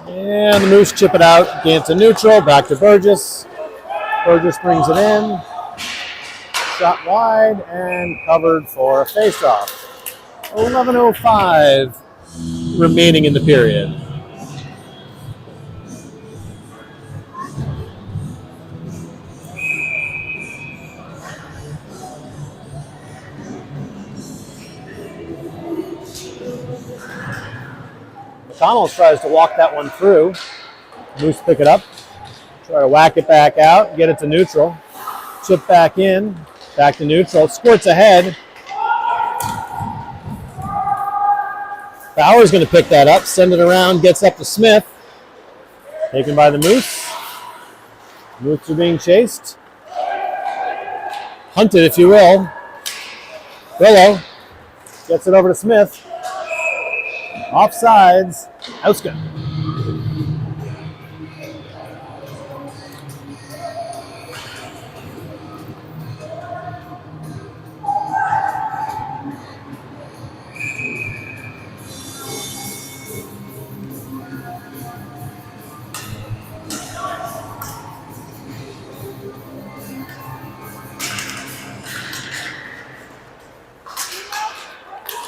[SPEAKER 2] And the Moose chip it out. Gain to neutral. Back to Burgess. Burgess brings it in. Shot wide and covered for a face-off. 11:05 remaining in the period. McConnell tries to walk that one through. Moose pick it up. Try to whack it back out. Get it to neutral. Chip back in. Back to neutral. Squirts ahead. Bauer's going to pick that up. Send it around. Gets up to Smith. Taken by the Moose. Moose are being chased. Hunted, if you will. Willow gets it over to Smith. Offsides. Auska.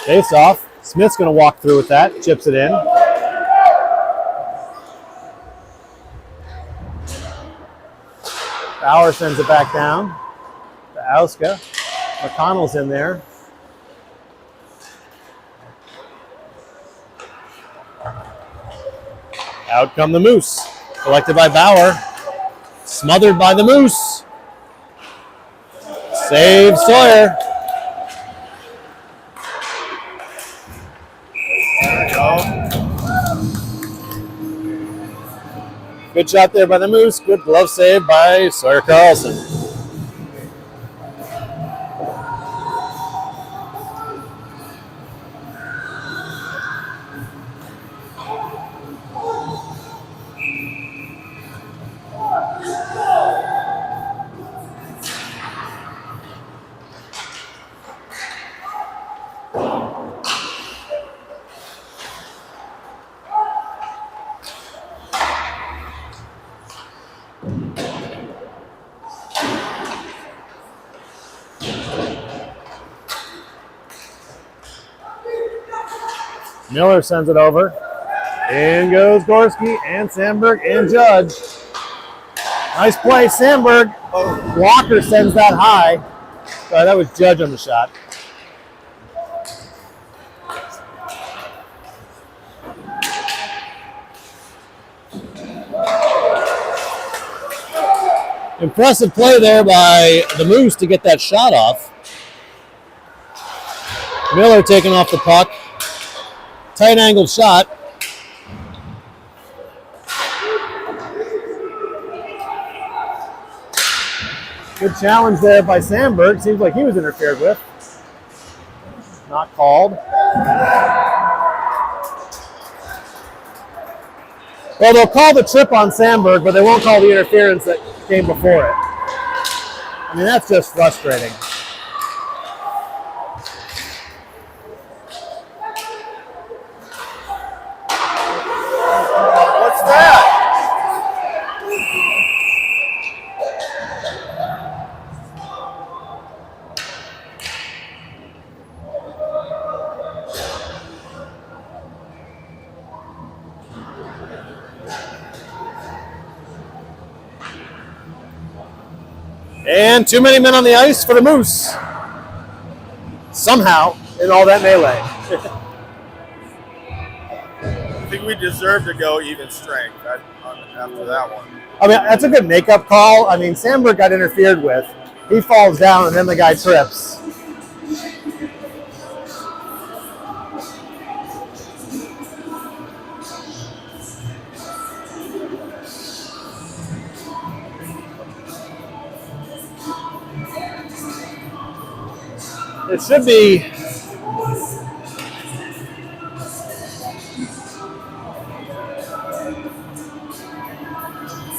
[SPEAKER 2] Face off. Smith's going to walk through with that. Chips it in. Bauer sends it back down to Auska. McConnell's in there. Out come the Moose. Collected by Bauer. Smothered by the Moose. Save Sawyer. Good shot there by the Moose. Good glove save by Sawyer Carlson. Miller sends it over. In goes Gorski and Sandberg and Judge. Nice play, Sandberg. Walker sends that high. Sorry, that was Judge on the shot. Impressive play there by the Moose to get that shot off. Miller taking off the puck. Tight angled shot. Good challenge there by Sandberg. Seems like he was interfered with. Not called. Well, they'll call the trip on Sandberg, but they won't call the interference that came before it. I mean, that's just frustrating.
[SPEAKER 1] What's that?
[SPEAKER 2] And too many men on the ice for the Moose. Somehow, in all that melee.
[SPEAKER 1] I think we deserve to go even strength after that one.
[SPEAKER 2] I mean, that's a good makeup call. I mean, Sandberg got interfered with. He falls down, and then the guy trips. It should be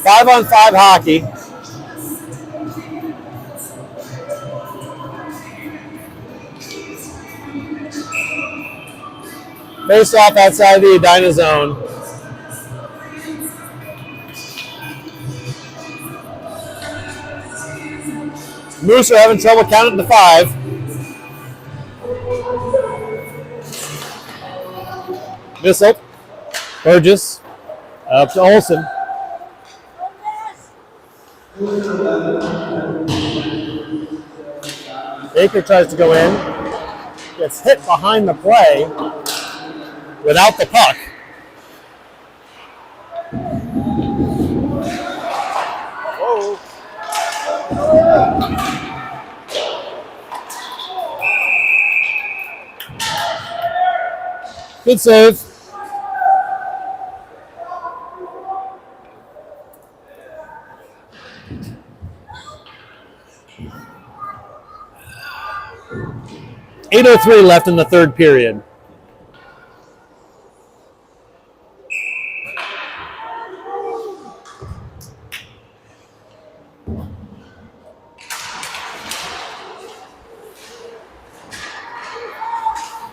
[SPEAKER 2] 5-on-5 hockey. Face off outside the Edina zone. Moose are having trouble counting to 5. Missile. Burgess. Up to Olsen. Baker tries to go in. Gets hit behind the play without the puck.
[SPEAKER 1] Whoa.
[SPEAKER 2] Good save. .803 left in the third period.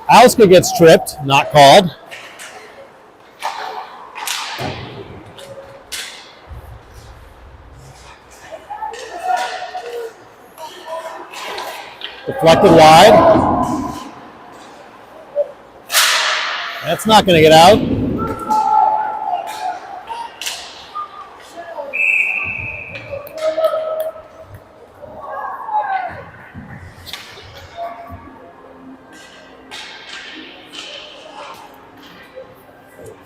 [SPEAKER 2] Auska gets tripped, not called. Deflected wide. That's not going to get out.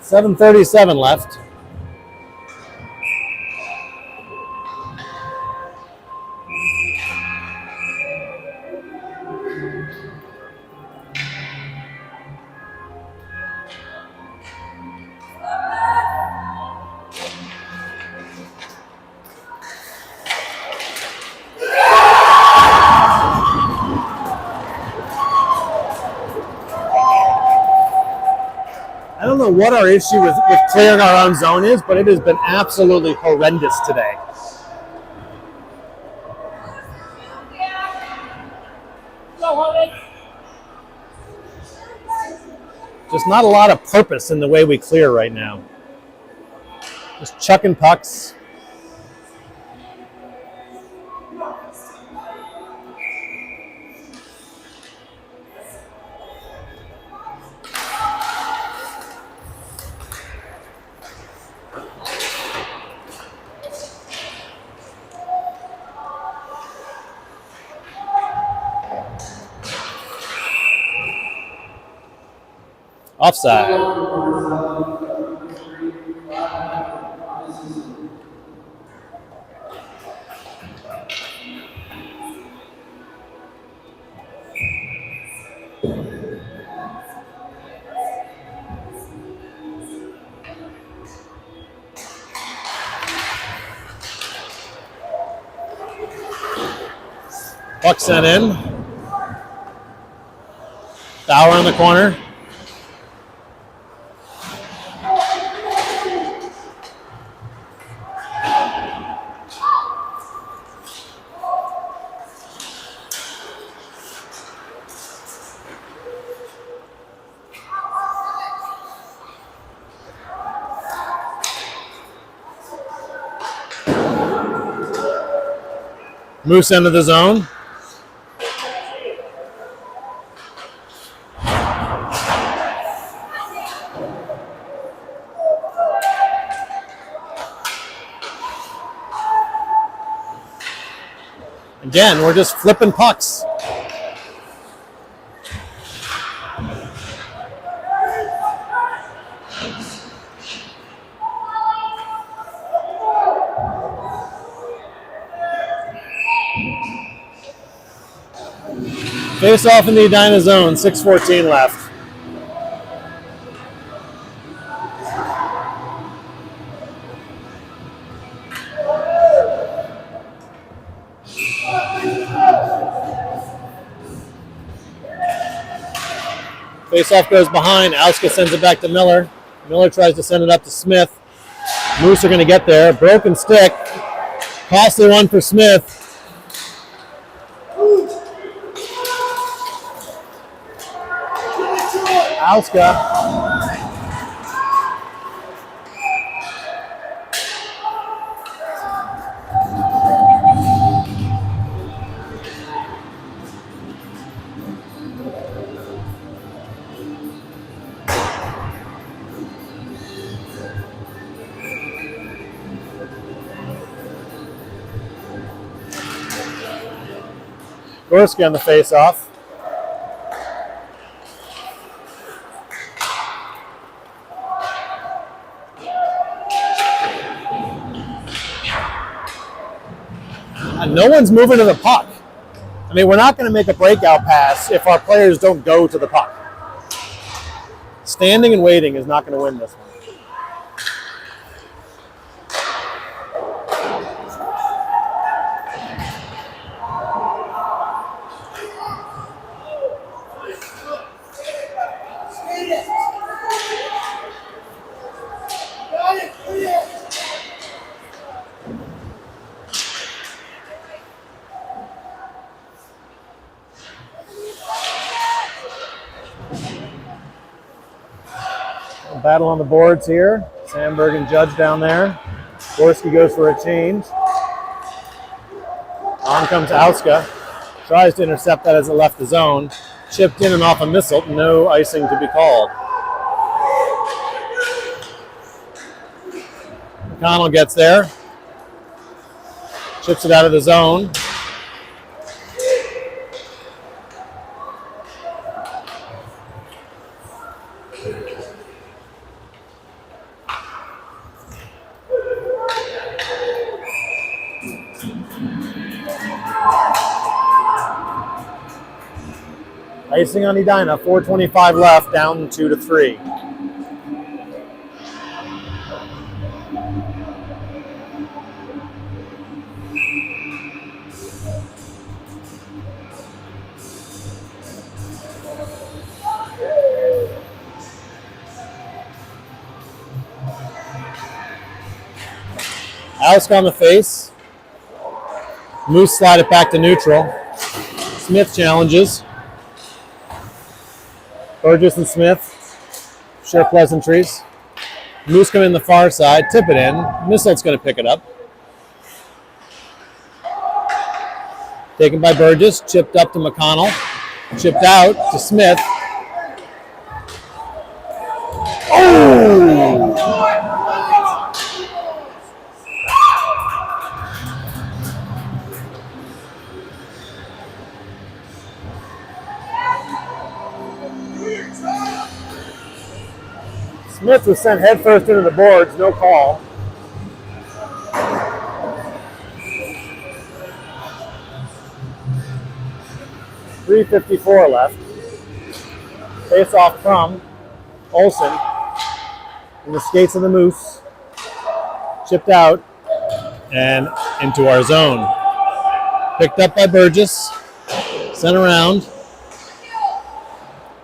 [SPEAKER 2] .737 left. I don't know what our issue with clearing our own zone is, but it has been absolutely horrendous today. Just not a lot of purpose in the way we clear right now. Just chucking pucks. Offside. Puck sent in. Bauer in the corner. Moose into the zone. Again, we're just flipping pucks. Face off in the Edina zone, 6:14 left. Face off goes behind. Auska sends it back to Miller. Miller tries to send it up to Smith. Moose are going to get there. Broken stick. Costly one for Smith. Auska. Gorski on the face-off. And no one's moving to the puck. I mean, we're not going to make a breakout pass if our players don't go to the puck. Standing and waiting is not going to win this one. Battle on the boards here. Sandberg and Judge down there. Gorski goes for a change. On comes Auska. Tries to intercept that as it left the zone. Chipped in and off a missile. No icing to be called. McConnell gets there. Chips it out of the zone. Icing on Edina, 4:25 left, down 2-3. Auska on the face. Moose slide it back to neutral. Smith challenges. Burgess and Smith share pleasantries. Moose come in the far side, tip it in. Missile's going to pick it up. Taken by Burgess, chipped up to McConnell. Chipped out to Smith. Oh! Smith was sent headfirst into the boards, no call. .354 left. Face off from Olsen. In the skates of the Moose. Chipped out and into our zone. Picked up by Burgess. Sent around.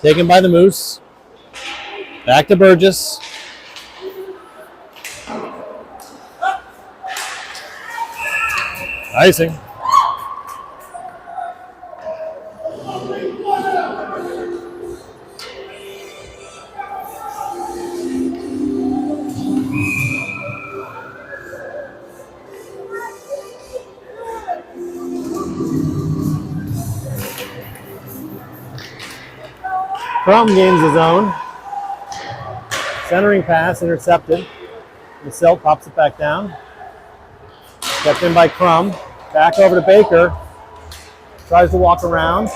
[SPEAKER 2] Taken by the Moose. Back to Burgess. Icing. Crum gains his own. Centering pass intercepted. Miselt pops it back down. Kept in by Crum. Back over to Baker. Tries to walk around.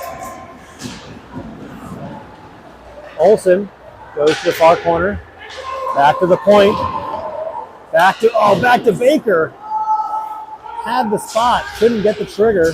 [SPEAKER 2] Olsen goes to the far corner. Back to the point. Back to Baker. Had the spot. Couldn't get the trigger.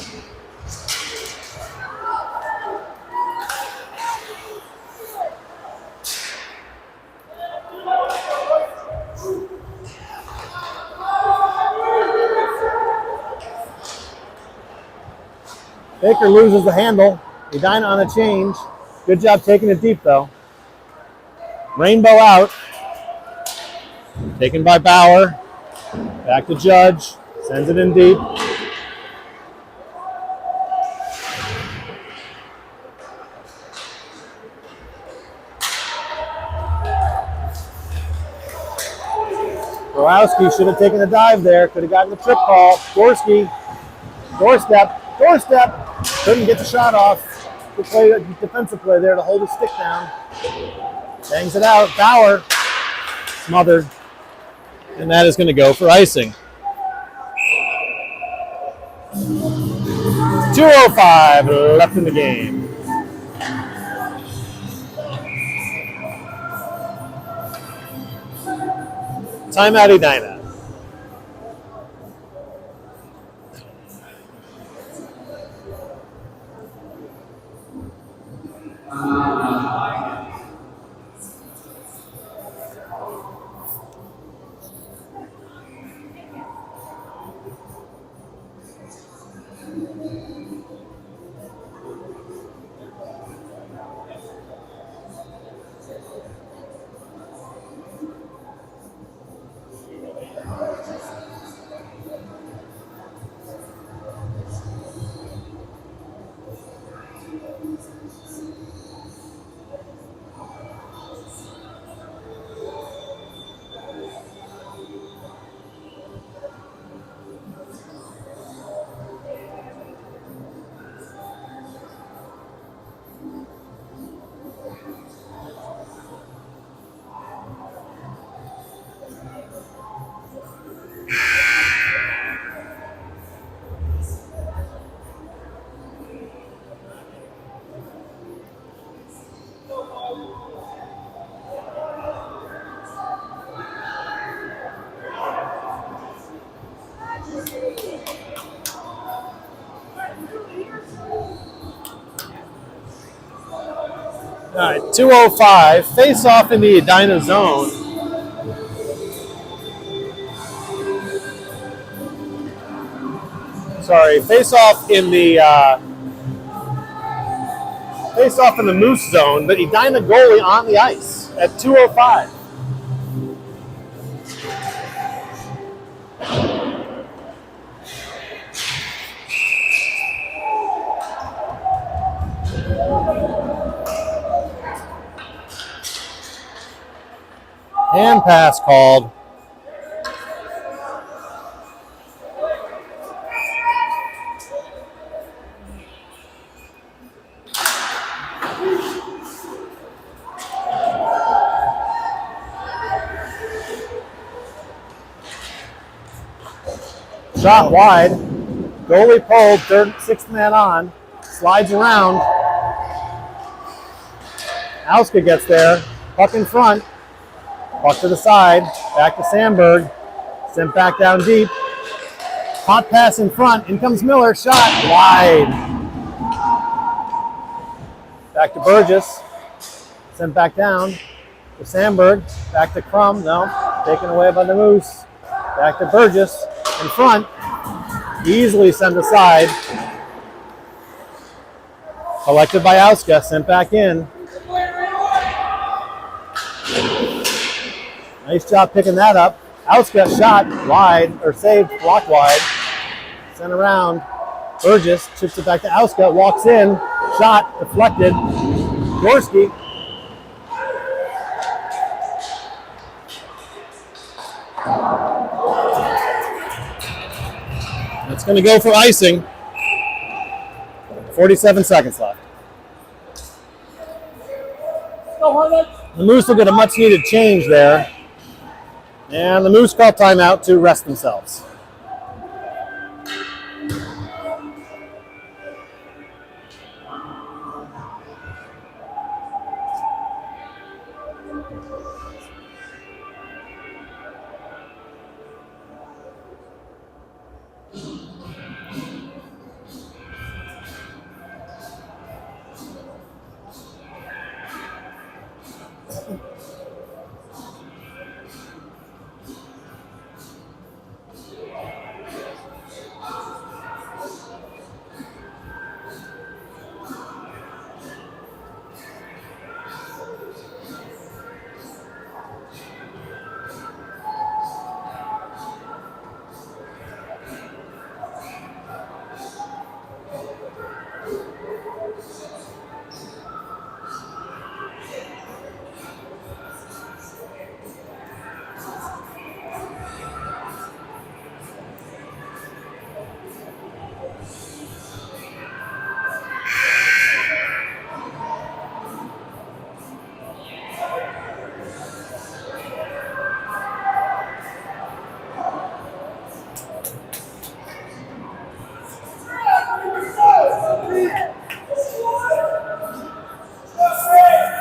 [SPEAKER 2] Baker loses the handle. Edina on the change. Good job taking it deep, though. Rainbow out. Taken by Bauer. Back to Judge. Sends it in deep. Borowski should have taken a dive there. Could have gotten the trip call. Gorski. Doorstep. Couldn't get the shot off. Good play, defensive play there to hold his stick down. Bangs it out. Bauer smothered. And that is going to go for icing. 2:05 left in the game. Timeout Edina. All right, 2:05. Face off in the Edina zone. Sorry, face off in the Moose zone, but Edina goalie on the ice at 2:05. Hand pass called. Shot wide. Goalie pulled, sixth man on. Slides around. Auska gets there. Puck in front. Puck to the side. Back to Sandberg. Sent back down deep. Hot pass in front. In comes Miller. Shot wide. Back to Burgess. Sent back down to Sandberg. Back to Crum. No. Taken away by the Moose. Back to Burgess. In front. Easily sent aside. Collected by Auska. Sent back in. Nice job picking that up. Auska shot wide, or saved, blocked wide. Sent around. Burgess chips it back to Auska. Walks in. Shot deflected. Gorski. It's going to go for icing. 47 seconds left. The Moose will get a much needed change there. And the Moose call timeout to rest themselves.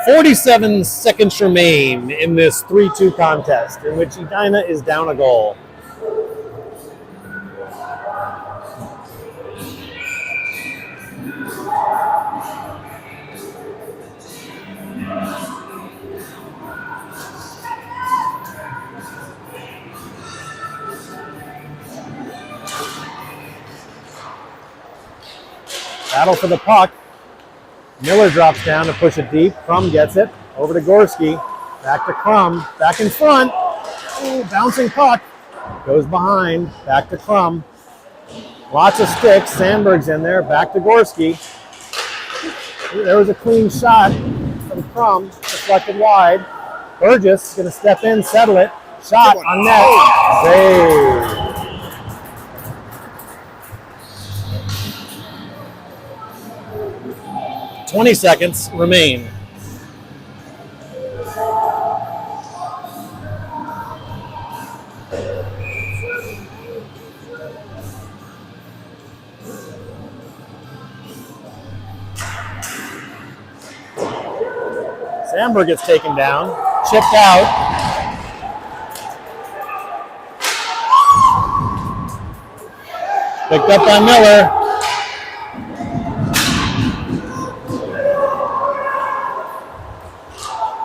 [SPEAKER 2] 47 seconds remain in this 3-2 contest in which Edina is down a goal. Battle for the puck. Miller drops down to push it deep. Crum gets it. Over to Gorski. Back to Crum. Back in front. Ooh, bouncing puck. Goes behind. Back to Crum. Lots of sticks. Sandberg's in there. Back to Gorski. Ooh, there was a clean shot from Crum. Deflected wide. Burgess going to step in, settle it. Shot on net. Save. 20 seconds remain. Sandberg gets taken down, chipped out. Picked up by Miller.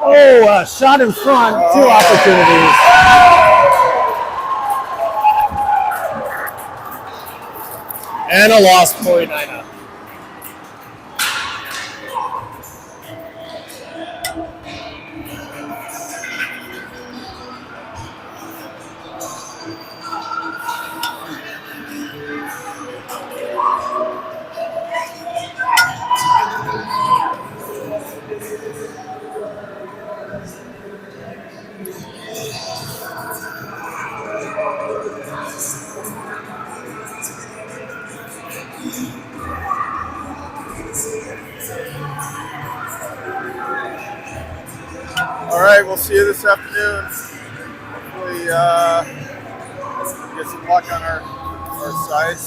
[SPEAKER 2] Oh, shot in front, 2 opportunities. And a loss for Edina.
[SPEAKER 1] All right, we'll see you this afternoon. Hopefully, get some luck on our side.